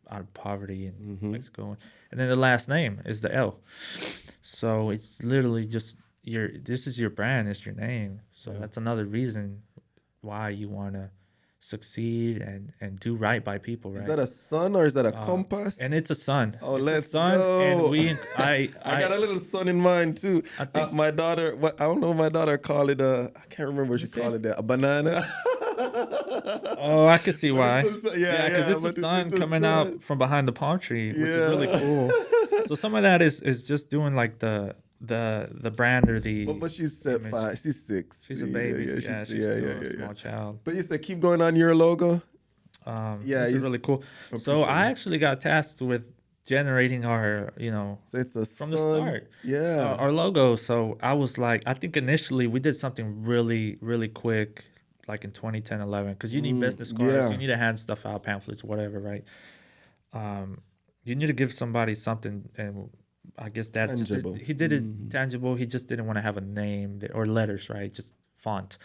out of poverty in Mexico. And then the last name is the L. So it's literally just this is your brand, it's your name. So that's another reason why you want to succeed and do right by people, right? Is that a sun or is that a compass? And it's a sun. Oh, it's let's a sun, go. And I got a little sun in mine too. I think my daughter, I don't know, my daughter called it I can't remember what she called it. A banana. Oh, I can see why. Yeah, because it's a sun coming out from behind the palm tree, which is really cool. So some of that is just doing like the brand or the. But she's 5. She's 6. She's a baby. She's still a small child. But you said keep going on your logo. This is really cool. So I actually got tasked with generating our, so it's a from the start. Yeah. Our logo. So I was like, I think initially we did something really, really quick, like in 2010, 11, because you need business cards, you need to hand stuff out, pamphlets, whatever, right? You need to give somebody something, and I guess that he did it tangible. He just didn't want to have a name or letters, right? Just font.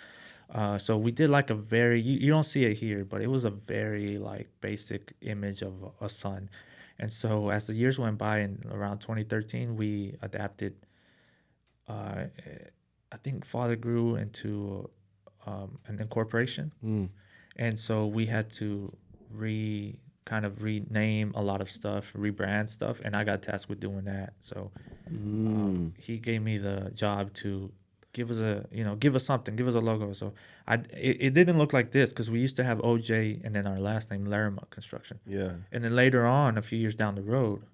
So we did like a very, you don't see it here, but it was a very like basic image of a sun. And so as the years went by, in around 2013, we adapted. I think Father grew into an incorporation, and so we had to rename a lot of stuff, rebrand stuff, and I got tasked with doing that. So he gave me the job to give us something, give us a logo. So it didn't look like this because we used to have OJ and then our last name Lerma Construction. Yeah. And then later on, a few years down the road,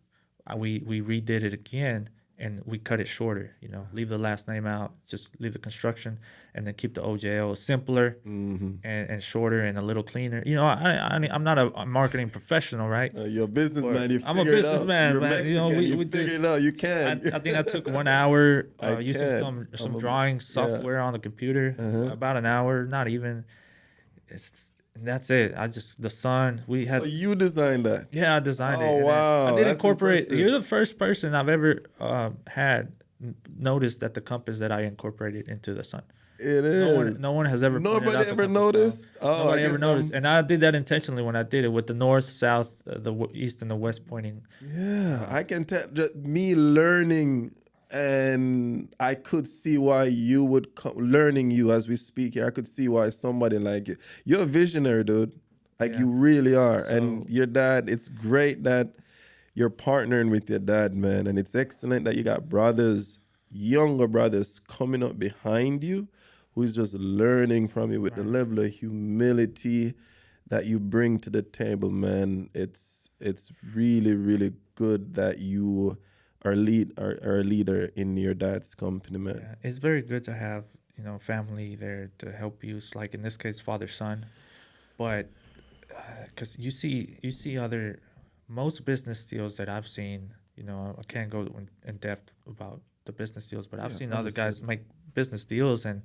we redid it again. And we cut it shorter, leave the last name out, just leave the construction, and then keep the OJL simpler and shorter and a little cleaner. I'm not a marketing professional, right? You're a businessman. I'm a businessman, man. We figured it out. You can. I think I took 1 hour using some drawing software on the computer. About an hour, not even. That's it. The sun. We had. So you designed that? Yeah, I designed it. Oh wow! I did That's incorporate. impressive. You're the first person I've ever had noticed that the compass that I incorporated into the sun. It is. No one has ever pointed Nobody out the ever compass now. noticed. Oh, Nobody I ever guess noticed, and I did that intentionally when I did it with the north, south, east, and the west pointing. Yeah, I can tell. Just me learning, and I could see why you would learning you as we speak here. I could see why somebody like you. You're a visionary, dude. Like Yeah. you really are. And So- your dad. It's great that you're partnering with your dad, man. And it's excellent that you got brothers, younger brothers, coming up behind you, who's just learning from you with the level of humility that you bring to the table, man. It's really, really good that you are a leader in your dad's company, man. Yeah, it's very good to have family there to help you. It's like in this case, father son, but because you see other most business deals that I've seen. I can't go in depth about the business deals, but I've seen other guys make business deals, and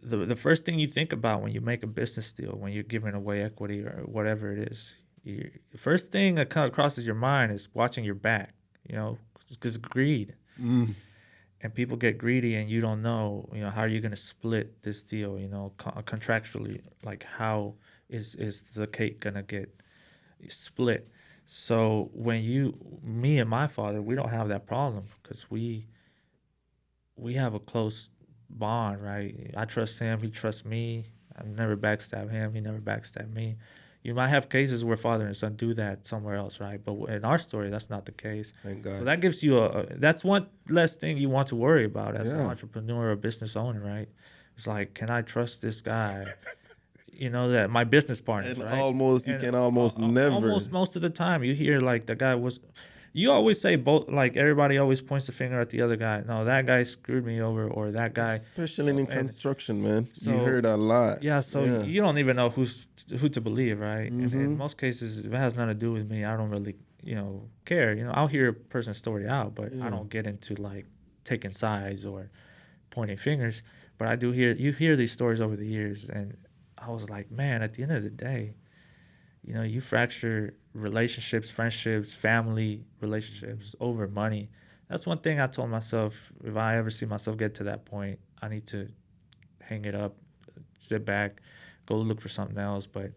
the first thing you think about when you make a business deal, when you're giving away equity or whatever it is, the first thing that kind of crosses your mind is watching your back, because greed. And people get greedy, and you don't know, how are you going to split this deal, contractually, like how is the cake going to get split. So when me and my father, we don't have that problem because we have a close bond, right? I trust him, he trusts me. I never backstab him, he never backstab me. You might have cases where father and son do that somewhere else, right? But in our story, that's not the case. Thank God. So that gives you that's one less thing you want to worry about as an Yeah. entrepreneur or business owner, right? It's like, can I trust this guy? That my business partners, And right? you can almost never. Almost most of the time, you hear like the guy was. You always say both. Like everybody always points the finger at the other guy. No, that guy screwed me over, or that guy. Especially in construction, man. You so- heard a lot. Yeah, so you don't even know who to believe, right? And in most cases, if it has nothing to do with me, I don't really, care. I'll hear a person's story out, but I don't get into like taking sides or pointing fingers. But I do hear these stories over the years, and I was like, man, at the end of the day, you fracture relationships, friendships, family relationships over money. That's one thing I told myself. If I ever see myself get to that point, I need to hang it up, sit back, go look for something else. But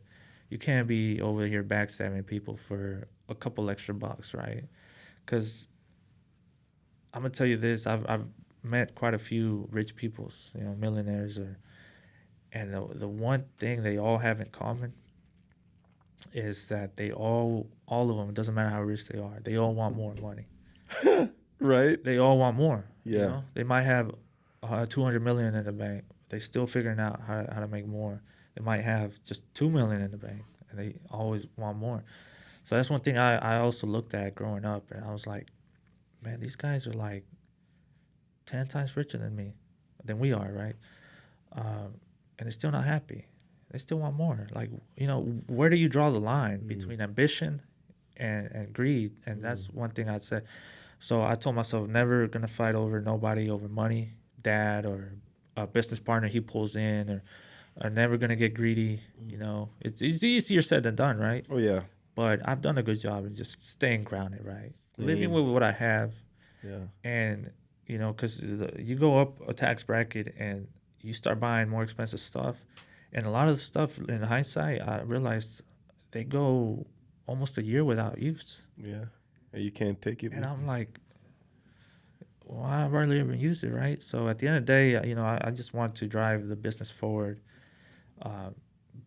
you can't be over here backstabbing people for a couple extra bucks, right? Because I'm gonna tell you this: I've met quite a few rich peoples, millionaires, and the one thing they all have in common is that they all of them, it doesn't matter how rich they are, they all want more money. Right? They all want more. Yeah. They might have 200 million in the bank. They still figuring out how to make more. They might have just 2 million in the bank, and they always want more. So that's one thing I also looked at growing up, and I was like, man, these guys are like 10 times richer than we are, right? And they're still not happy. They still want more. Like, where do you draw the line between ambition and greed? And that's one thing I'd say. So I told myself, never gonna fight over nobody over money, dad or a business partner he pulls in, or never gonna get greedy. It's easier said than done, right? Oh yeah. But I've done a good job of just staying grounded, right? Living Same. with what I have, Yeah. and because you go up a tax bracket and you start buying more expensive stuff, and a lot of the stuff in hindsight, I realized they go almost a year without use. Yeah. And you can't take it. And I'm like, well, I barely ever use it, right? So at the end of the day, I just want to drive the business forward,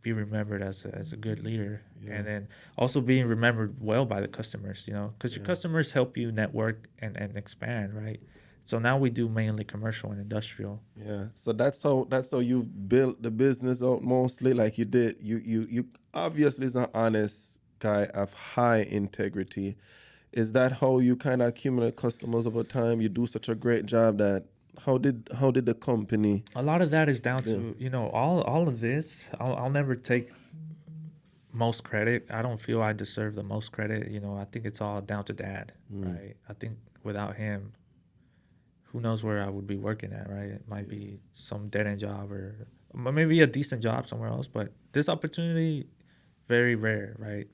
be remembered as a good leader, and then also being remembered well by the customers, because your customers help you network and expand, right? So now we do mainly commercial and industrial. Yeah. So that's how you've built the business out mostly, like you did. You obviously is an honest guy of high integrity. Is that how you kind of accumulate customers over time? You do such a great job that how did the company? A lot of that is down to all of this. I'll never take most credit. I don't feel I deserve the most credit. I think it's all down to dad, right? I think without him, who knows where I would be working at, right? It might be some dead end job or maybe a decent job somewhere else. But this opportunity, very rare, right?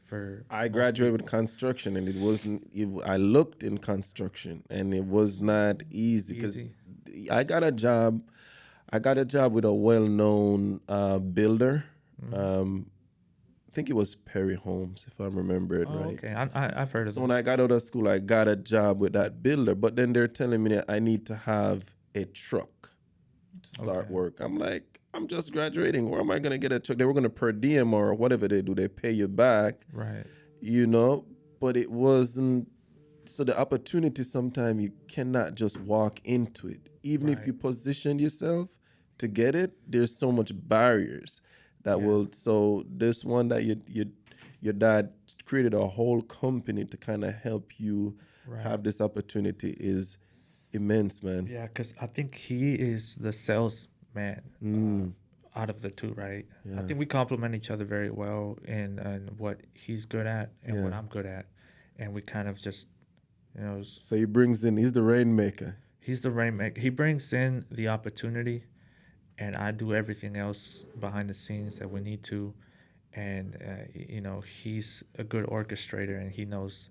I graduated with construction, and it wasn't. I looked in construction, and it was not easy because I got a job. I got a job with a well-known builder. I think it was Perry Homes, if I remember it Oh, right. okay. I've heard of So them. when I got out of school, I got a job with that builder. But then they're telling me that I need to have a truck to start Okay. work. I'm like, I'm just graduating. Where am I gonna get a truck? They were gonna per diem or whatever they do. They pay you back, Right. you know. But it wasn't. So the opportunity, sometimes you cannot just walk into it. Even if Right. you position yourself to get it, there's so much barriers that Yeah. will. So this one that your dad created a whole company to kind of help you Right. have this opportunity is immense, man. Yeah, because I think he is the salesman out of the two, right? I think we complement each other very well in what he's good at and what Yeah. I'm good at, and we kind of just, So he brings in. He's the rainmaker. he's the rainmaker. He brings in the opportunity, and I do everything else behind the scenes that we need to, and he's a good orchestrator, and he knows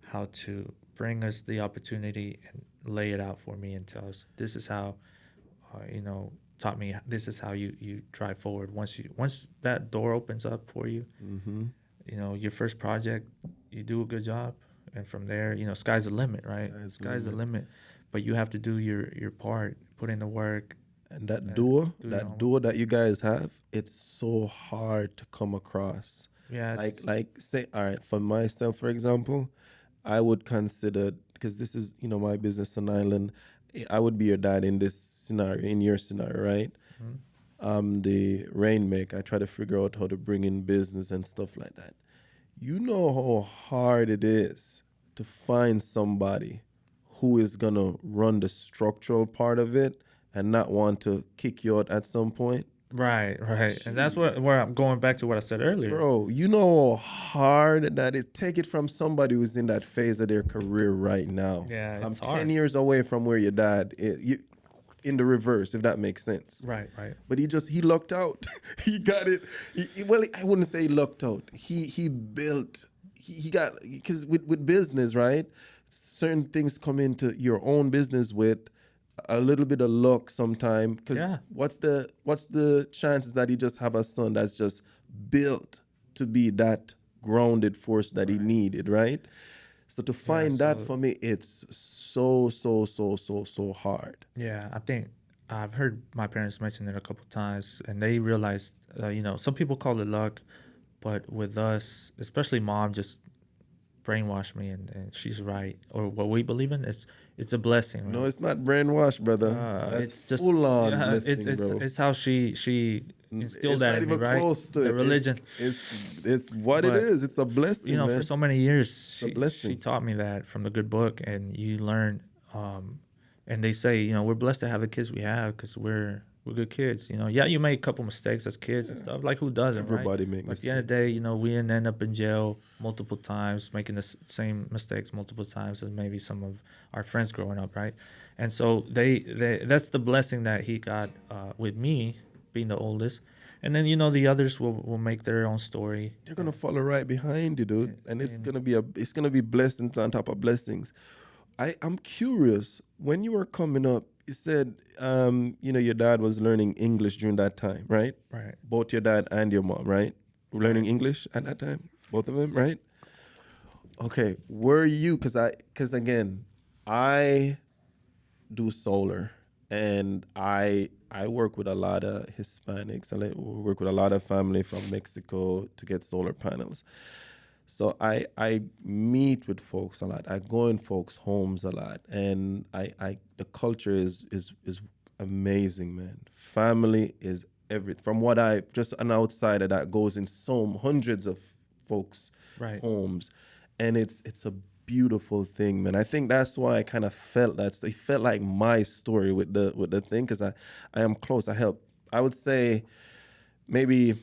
how to bring us the opportunity and lay it out for me and tell us this is how taught me this is how you drive forward. Once that door opens up for you, your first project, you do a good job, and from there, sky's the limit, right? Sky's the limit, but you have to do your part, put in the work. And that duo, do your that homework. duo that you guys have, it's so hard to come across. Yeah, it's- Like say, all right, for myself, for example, I would consider, because this is, my business on island, I would be your dad in this scenario, in your scenario, right? I'm the rainmaker. I try to figure out how to bring in business and stuff like that. You know how hard it is to find somebody who is gonna run the structural part of it and not want to kick you out at some point. right, and that's where I'm going back to what I said earlier. Bro, you know how hard that is. Take it from somebody who's in that phase of their career right now. Yeah, I'm it's 10 hard. years away from where your dad is. In the reverse, if that makes sense. Right. But he lucked out. He got it. Well, I wouldn't say he lucked out. He built. He got, because with business, right? Certain things come into your own business with a little bit of luck sometime. Because Yeah. what's the chances that he just have a son that's just built to be that grounded force that he needed, right? So to find that, so- for me, it's so hard. Yeah, I think I've heard my parents mention it a couple times, and they realized, some people call it luck, but with us, especially mom, just brainwashed me, and she's right. Or what we believe in, it's a blessing. No, right? it's not brainwash, brother. That's It's just full on yeah, blessing, it's bro. it's how she instilled It's that not in me, even right? close to the it. religion. It's what it But, is. It's a blessing, man. For so many years, a she blessing. taught me that from the good book, and you learn. And they say, we're blessed to have the kids we have because we're good kids. Yeah, you make a couple mistakes as kids and stuff. Like who doesn't? Everybody right? make But at the end of the day, we end up in jail multiple times, making the same mistakes multiple times as maybe some of our friends growing up, right? And so they that's the blessing that he got with me being the oldest. And then the others will make their own story. They're gonna follow right behind you, dude, and it's gonna be blessings on top of blessings. I'm curious, when you were coming up, you said your dad was learning English during that time, right? Right. Both your dad and your mom, right? Were learning English at that time, both of them, right? Okay, were you? Because again, I do solar, and I work with a lot of Hispanics. Work with a lot of family from Mexico to get solar panels. So I meet with folks a lot. I go in folks' homes a lot, and the culture is amazing, man. Family is everything. From what I just an outsider that goes in hundreds of folks' Right. homes, and it's a beautiful thing, man. I think that's why I kind of felt that. It felt like my story with the thing, because I am close. I would say maybe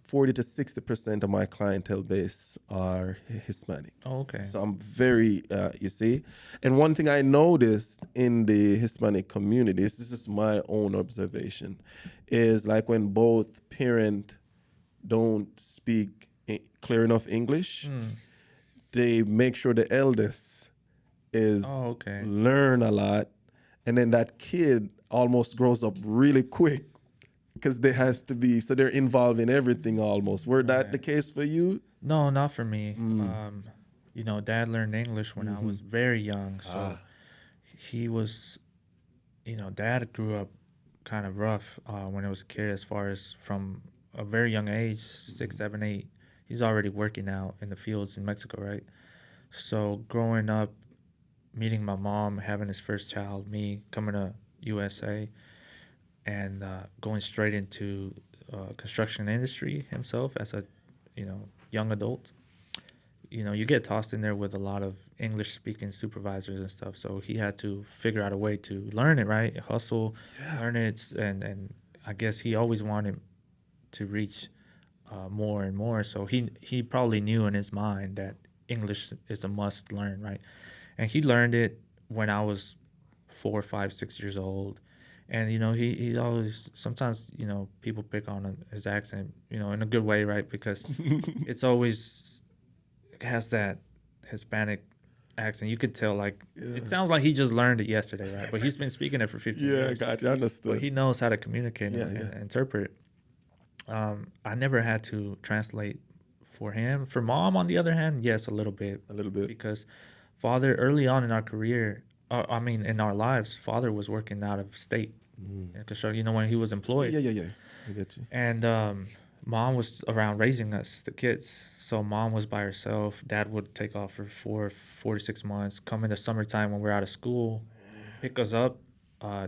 40 to 60% of my clientele base are Hispanic. Oh, okay. So I'm very, you see. And one thing I noticed in the Hispanic community, this is just my own observation, is like when both parent don't speak clear enough English, they make sure the eldest is Oh, okay. learn a lot and then that kid almost grows up really quick because there has to be, so they're involved in everything almost. Were that the case for you? No, not for me. You know, Dad learned English when I was very young, so he was, you know, Dad grew up kind of rough when I was a kid, as far as from a very young age, 6, 7, 8. He's already working out in the fields in Mexico, right? So growing up, meeting my mom, having his first child, me coming to USA, and going straight into construction industry himself as a, you know, young adult. You know, you get tossed in there with a lot of English speaking supervisors and stuff. So he had to figure out a way to learn it, right? Hustle, learn it, and I guess he always wanted to reach more and more. So he probably knew in his mind that English is a must learn, right? And he learned it when I was 4, 5, 6 years old. And you know, he always, sometimes, you know, people pick on his accent, you know, in a good way, right? Because it's always has that Hispanic accent. You could tell, like, it sounds like he just learned it yesterday, right? But he's been speaking it for 15 years. Yeah, gotcha. Understood. But he knows how to communicate Yeah, and interpret. I never had to translate for him. For Mom, on the other hand, yes, a little bit. A little bit. Because Father, early on in our career, in our lives, Father was working out of state in construction, you know, when he was employed. Yeah. I get you. And Mom was around raising us, the kids. So Mom was by herself. Dad would take off for 4 to 6 months, come in the summertime when we're out of school, pick us up,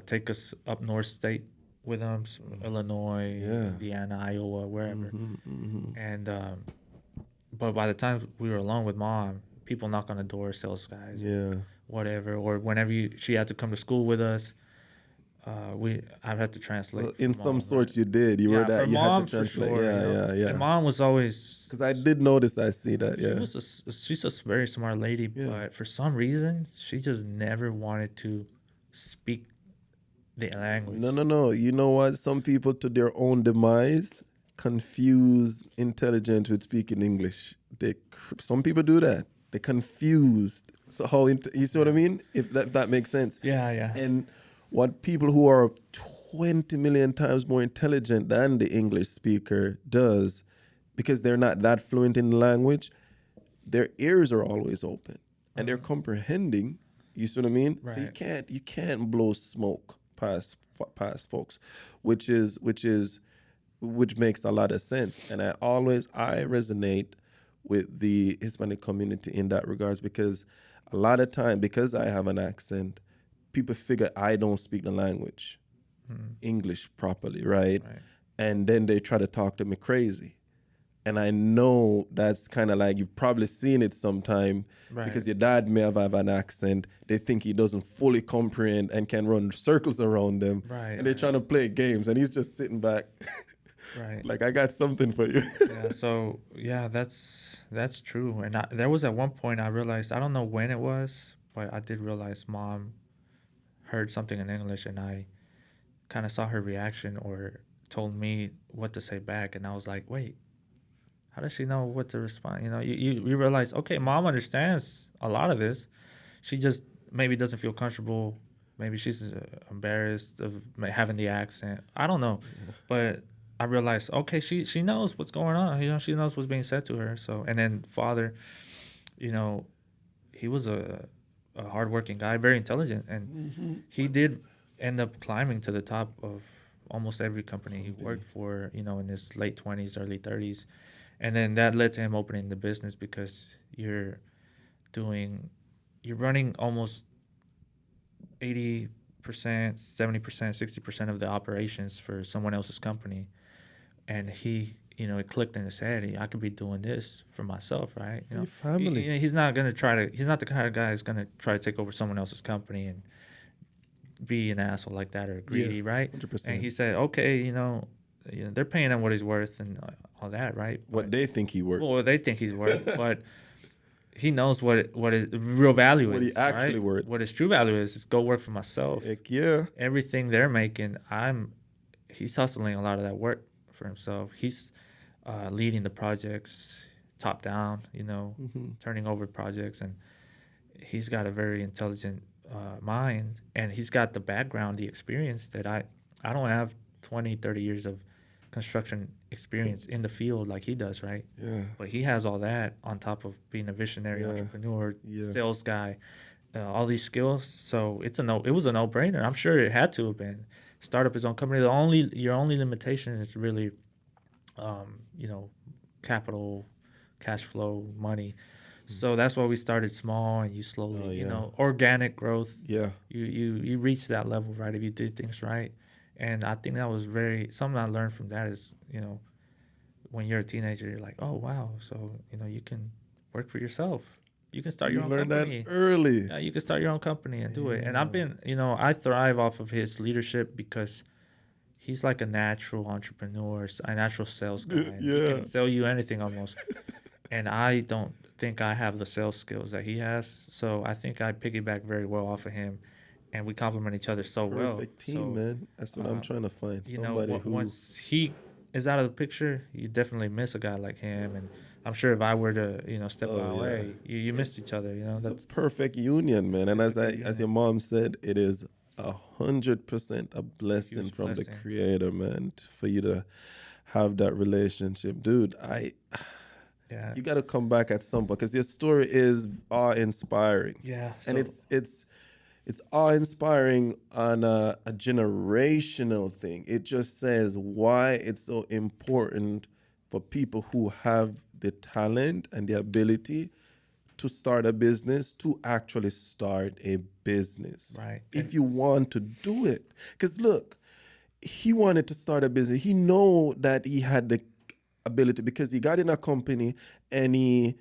take us up north state with them, Illinois, Indiana, Iowa, wherever. And but by the time we were alone with Mom, people knock on the door, sales guys, whatever. Or whenever she had to come to school with us, I've had to translate. So in some sorts, you did. You were that. For You Mom, had to translate. for sure, Yeah. And Mom was always, Because I did notice. I see that. Yeah. she's a very smart lady, but for some reason, she just never wanted to speak the language. No. You know what? Some people, to their own demise, confuse intelligence with speaking English. Some people do that. They confused. So you see what I mean? If that makes sense. Yeah. And what people who are 20 million times more intelligent than the English speaker does, because they're not that fluent in the language, their ears are always open and they're comprehending. You see what I mean? Right. So you can't blow smoke past folks, which makes a lot of sense. And I resonate with the Hispanic community in that regards, because a lot of time, because I have an accent, people figure I don't speak the language, English properly, right? And then they try to talk to me crazy. And I know that's kind of like, you've probably seen it sometime, because your dad may have an accent. They think he doesn't fully comprehend and can run circles around them. And they're trying to play games, and he's just sitting back. Like, I got something for you. So that's true. And there was at one point I realized, I don't know when it was, but I did realize Mom heard something in English, and I kind of saw her reaction or told me what to say back, and I was like, wait, how does she know what to respond? You know, you realize, okay, Mom understands a lot of this. She just maybe doesn't feel comfortable. Maybe she's embarrassed of having the accent. I don't know. But I realized, okay, she knows what's going on. You know, she knows what's being said to her. So, and then Father, you know, he was a hardworking guy, very intelligent, and he did end up climbing to the top of almost every company he worked for, you know, in his late 20s, early 30s. And then that led to him opening the business, because you're running almost 80%, 70%, 60% of the operations for someone else's company. And he, you know, it clicked in his head, I could be doing this for myself, right? You know, your family. He's not the kind of guy who's going to try to take over someone else's company and be an asshole like that, or greedy, right? 100%. And he said, okay, you know, they're paying him what he's worth and all that, right? What they think he worth. Well, they think he's worth, but he knows what his real value is. What he actually right? worth. What his true value is go work for myself. Heck yeah. Everything they're making, he's hustling a lot of that work for himself. He's leading the projects top down, you know, turning over projects, and he's got a very intelligent mind, and he's got the background, the experience that I don't have 20, 30 years of construction experience in the field like he does, right? Yeah. But he has all that on top of being a visionary Yeah. entrepreneur, Yeah. sales guy, all these skills. So it was a no brainer. I'm sure it had to have been. Start up his own company. Your only limitation is really, you know, capital, cash flow, money. So that's why we started small, and you slowly, Oh, yeah. organic growth. Yeah. You reach that level, right? If you did things right, and I think that was something I learned from that is, when you're a teenager, you're like, oh wow, so you can work for yourself. You can start You your own learned company. that early. Yeah, you can start your own company and do it. And I've Yeah. been, I thrive off of his leadership because he's like a natural entrepreneur, a natural sales guy. And he Yeah. can sell you anything almost. And I don't think I have the sales skills that he has. So I think I piggyback very well off of him, and we complement each other so well. Perfect team, So, man. That's what I'm trying to find. you know, Somebody who. once he is out of the picture, you definitely miss a guy like him. And I'm sure if I were to, step Oh, out yeah. away, you missed each other. It's That's a perfect union, man. And It's a good as union. your mom said, it is 100% a blessing Huge from blessing. the Creator, man, for you to have that relationship, dude. yeah. You got to come back at some point because your story is awe-inspiring. Yeah. And So, it's awe-inspiring on a generational thing. It just says why it's so important for people who have the talent and the ability to start a business to actually start a business. Right. If you want to do it. Because look, he wanted to start a business. He know that he had the ability because he got in a company and he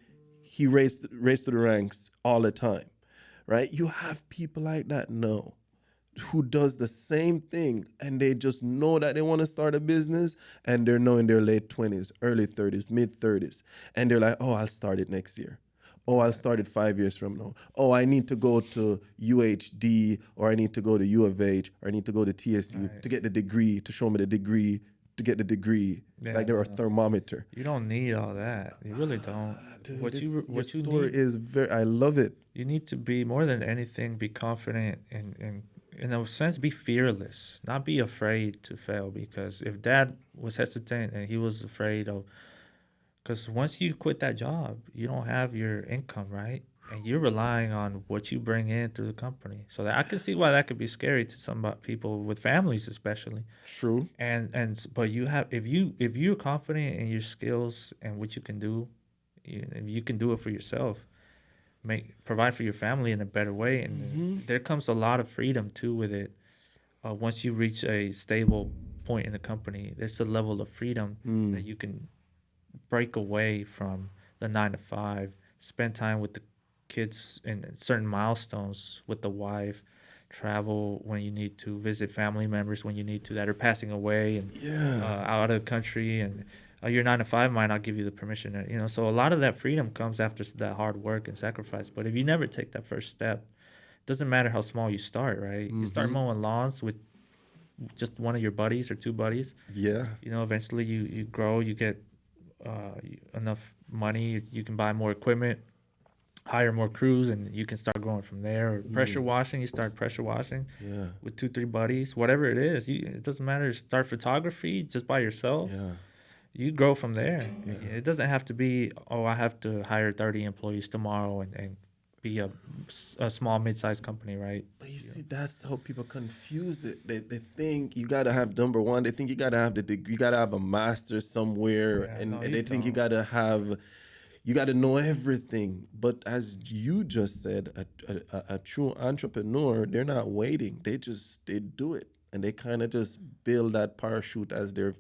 raised to the ranks all the time. Right? You have people like that now who does the same thing and they just know that they want to start a business and they're now in their late 20s, early 30s, mid 30s. And they're like, oh, I'll start it next year. Oh, I'll start it 5 years from now. Oh, I need to go to UHD or I need to go to U of H or I need to go to TSU Right. to get the degree, to show me the degree, to get the degree. Yeah, like they're a no. thermometer. You don't need all that. You really don't. Dude, what your you story need, is very, I love it. you need to be more than anything, be confident and in a sense, be fearless, not be afraid to fail. Because if Dad was hesitant and he was afraid of, because once you quit that job, you don't have your income, right? And you're relying on what you bring in through the company. So that I can see why that could be scary to some people with families, especially. True. But you have, if you're confident in your skills and what you can do, if you can do it for yourself, provide for your family in a better way, and there comes a lot of freedom too with it. Once you reach a stable point in the company, there's a level of freedom that you can break away from the 9 to 5, spend time with the kids in certain milestones with the wife, travel when you need to, visit family members when you need to that are passing away and out of the country, and your 9 to 5 might not give you the permission so a lot of that freedom comes after that hard work and sacrifice. But if you never take that first step, doesn't matter how small you start, right? You start mowing lawns with just one of your buddies or two buddies. Yeah. Eventually you grow, you get enough money, you can buy more equipment, hire more crews, and you can start growing from there. Or pressure washing, you start pressure washing with 2-3 buddies, whatever it is. It doesn't matter. Start photography just by yourself. Yeah. You grow from there. It doesn't have to be, oh, I have to hire 30 employees tomorrow and be a small mid-sized company, right? But you see, that's how people confuse it. They think you gotta have number one. They think you gotta have the degree. You gotta have a master's somewhere, Yeah, and no, they you think you don't. you gotta know everything. But as you just said, a true entrepreneur, they're not waiting. They do it, and they kind of just build that parachute as they're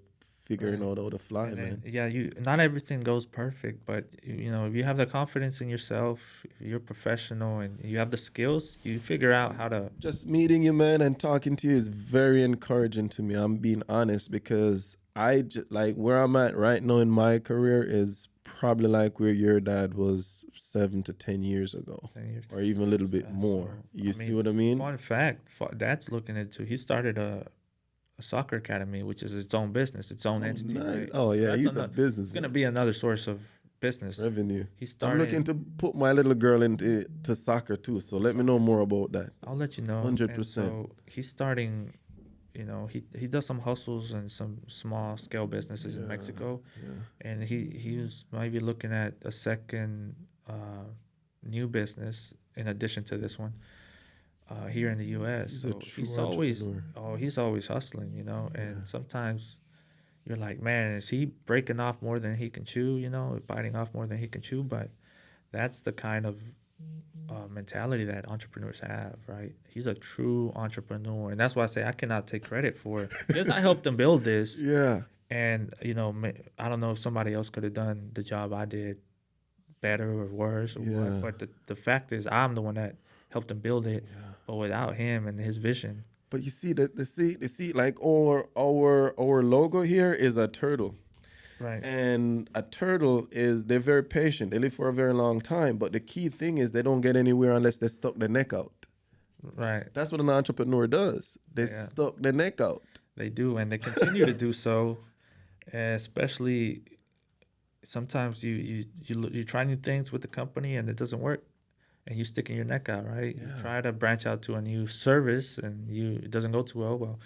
figuring out how to fly, And man. then, not everything goes perfect, but if you have the confidence in yourself, if you're professional and you have the skills, you figure out how to. Just meeting you, man, and talking to you is very encouraging to me. I'm being honest because like where I'm at right now in my career is probably like where your dad was 7 to 10 years ago, 10 years. or even a little bit more. You see what I mean? Fun fact, Dad's looking into. He started a soccer academy, which is its own business, its own entity. Nice. Right? Oh, yeah, that's he's a It's businessman. going to be another source of business. Revenue. He I'm started. looking to put my little girl into soccer too. So let me know more about that. I'll let you know. 100%. And so he's starting. He does some hustles and some small scale businesses in Mexico, and he was maybe looking at a second new business in addition to this one here in the U.S. He's a So true always entrepreneur. he's always hustling, and sometimes you're like, man, is he breaking off more than he can chew, biting off more than he can chew? But that's the kind of mentality that entrepreneurs have, right? He's a true entrepreneur, and that's why I say I cannot take credit for it. Yes, I helped him build this, Yeah. and I don't know if somebody else could have done the job I did better or worse or what. But the fact is, I'm the one that helped him build it. But without him and his vision, But you see like our logo here is a turtle. right? And a turtle they're very patient. They live for a very long time. But the key thing is they don't get anywhere unless they stuck their neck out. Right. That's what an entrepreneur does. They Yeah. stuck their neck out. They do, and they continue to do so. Especially sometimes you try new things with the company and it doesn't work, and you sticking your neck out, right? You try to branch out to a new service and it doesn't go too well. Well,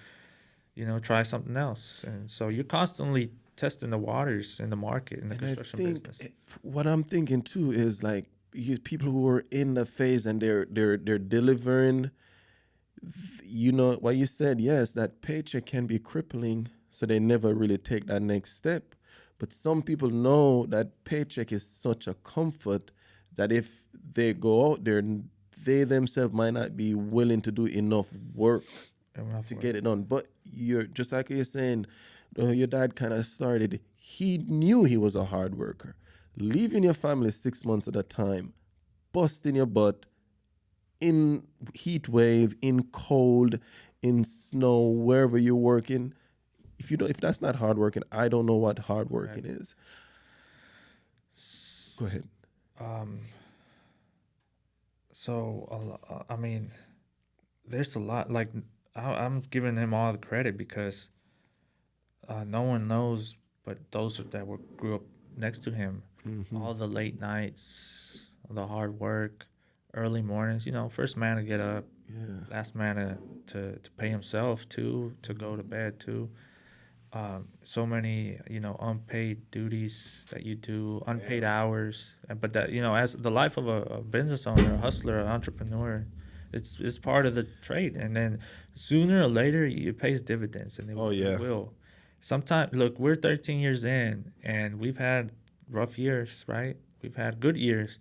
try something else, and so you're constantly testing the waters in the market in the And I construction think business. what I'm thinking too is like people who are in the phase and they're delivering. What you said, yes, that paycheck can be crippling, so they never really take that next step. But some people know that paycheck is such a comfort that if they go out there, they themselves might not be willing to do enough work to get it done. But you're just like you're saying, your dad kind of started. He knew he was a hard worker, leaving your family 6 months at a time, busting your butt in heat wave, in cold, in snow, wherever you're working. If that's not hard working, I don't know what hard working is. Go ahead. So I mean, there's a lot. Like I'm giving him all the credit because no one knows, but those that grew up next to him, all the late nights, the hard work, early mornings. First man to get up, last man to pay himself too, to go to bed too. So many unpaid duties that you do, unpaid hours, but that as the life of a business owner, a hustler, an entrepreneur, it's part of the trade, and then sooner or later it pays dividends, and it will. Sometimes, look, we're 13 years in, and we've had rough years, right? We've had good years.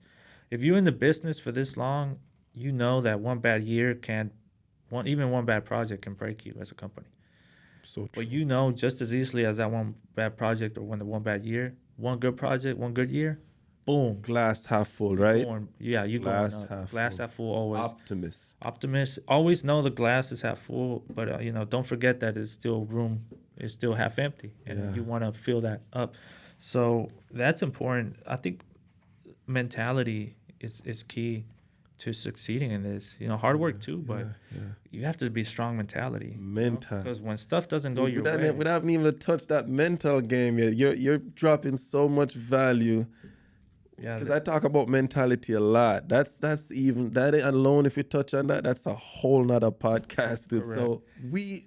If you're in the business for this long, you know that one bad year even one bad project can break you as a company. So true. But just as easily as that one bad project or one bad year, one good project, one good year, boom. Glass half full, right? You Glass going up. half Glass full. half full always. Optimist. Always know the glass is half full, but don't forget that it's still half empty, and you want to fill that up. So that's important. I think mentality is key to succeeding in this. Hard work too, but you have to be strong mentality. Because when stuff doesn't go your way, we haven't even touched that mental game yet. You're dropping so much value. Because I talk about mentality a lot. That's even that alone. If you touch on that, that's a whole nother podcast, dude. So we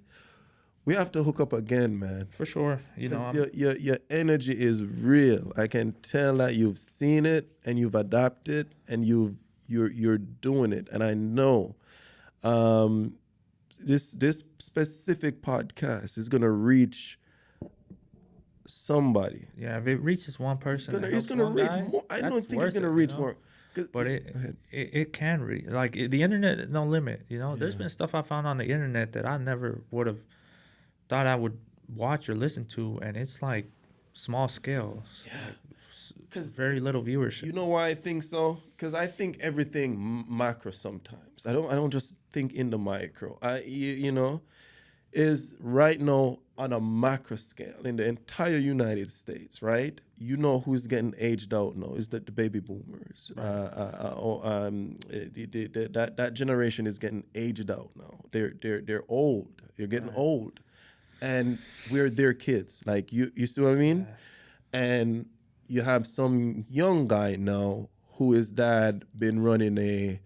have to hook up again, man. For sure. Your energy is real. I can tell that you've seen it and you've adapted and you're doing it. And I know this specific podcast is gonna reach somebody. Yeah, if it reaches one person, it's gonna reach more. I don't think it's gonna reach more. But it can reach. Like the internet, no limit. There's been stuff I found on the internet that I never would have thought I would watch or listen to, and it's like small scale. Because very little viewership. You know why I think so? Because I think everything macro sometimes. I don't just think in the micro. Is right now on a macro scale in the entire United States, right? Who's getting aged out now is that the baby boomers. That generation is getting aged out now. They're old. They're getting old, and we're their kids. Like you see what I mean? Yeah. And you have some young guy now who his dad been running a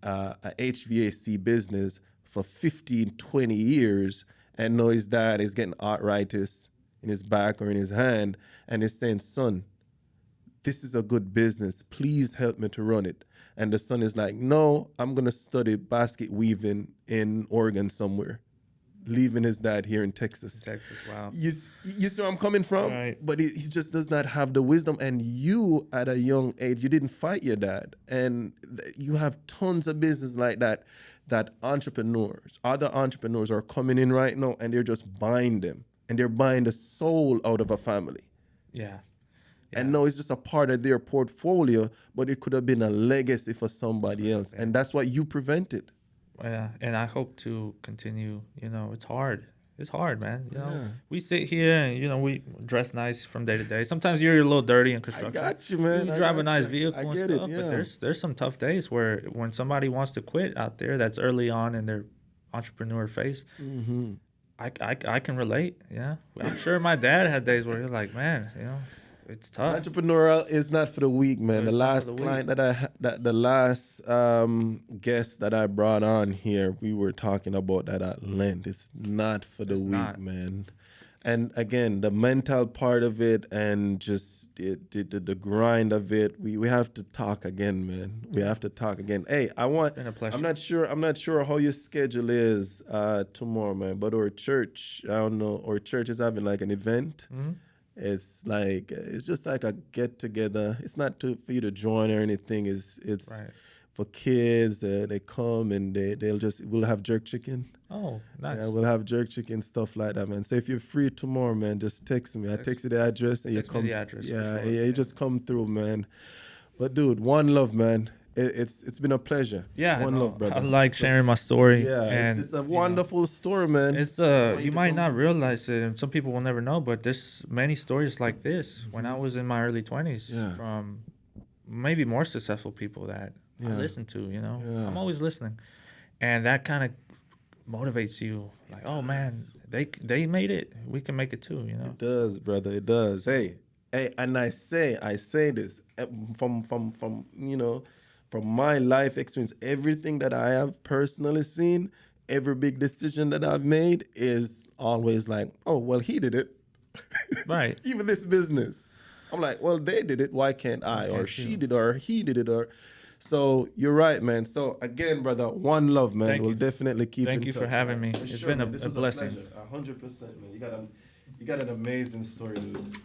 HVAC business for 15, 20 years, and know his dad is getting arthritis in his back or in his hand, and is saying, son, this is a good business. Please help me to run it. And the son is like, no, I'm going to study basket weaving in Oregon somewhere, leaving his dad here in Texas. Texas, wow. You see where I'm coming from? Right. But he just does not have the wisdom. And you, at a young age, you didn't fight your dad. And you have tons of business like that, that other entrepreneurs are coming in right now, and they're just buying them. And they're buying the soul out of a family. Yeah. And no, it's just a part of their portfolio, but it could have been a legacy for somebody else. And that's what you prevented. Yeah, and I hope to continue. You know, it's hard. It's hard, man. You know, Yeah. we sit here and we dress nice from day to day. Sometimes you're a little dirty in construction. got you, man. You I drive got a nice you. vehicle I and get it, stuff, yeah. but there's some tough days where when somebody wants to quit out there, that's early on in their entrepreneur phase. Mm-hmm. I can relate. Yeah, I'm sure my dad had days where he was like, man, it's tough. Entrepreneurial is not for the weak, man. The It's not last for the client the last guest that I brought on here, we were talking about that at length. It's not for the It's weak, not. man. And again, the mental part of it, and just the grind of it. We have to talk again, man. We have to talk again. Hey, been a pleasure. I'm not sure how your schedule is tomorrow, man. But our church, I don't know. Our church is having like an event. Mhm. It's just like a get together. It's not for you to join or anything. It's Right. for kids. They come and we'll have jerk chicken. Oh, nice. Yeah, we'll have jerk chicken, stuff like that, man. So if you're free tomorrow, man, just text me. I text you the address and you Text me come. the address, for Yeah, sure. yeah, you just come through, man. But dude, one love, man. It's been a pleasure. Yeah, one no, love, brother. I like So, sharing my story. Yeah, and it's a you know, wonderful story, man. It's I want you to might come- not realize it, and some people will never know, but there's many stories like this when I was in my early 20s Mm-hmm. Yeah. from maybe more successful people that I Yeah. listen to. Yeah. I'm always listening, and that kind of motivates you. Like, oh man, they made it. We can make it too. It does, brother. It does. Hey, and I say this from from my life experience. Everything that I have personally seen, every big decision that I've made is always like, oh well, he did it. Right. Even this business, I'm like, well, they did it. Why can't I? Or can't she you? did, or he did it, or. So you're right, man. So again, brother, one love, man. Thank we'll you. definitely keep. Thank in you for touch, having man. me. For It's sure, been man. a This was blessing. pleasure. 100%, man. You got an amazing story, dude.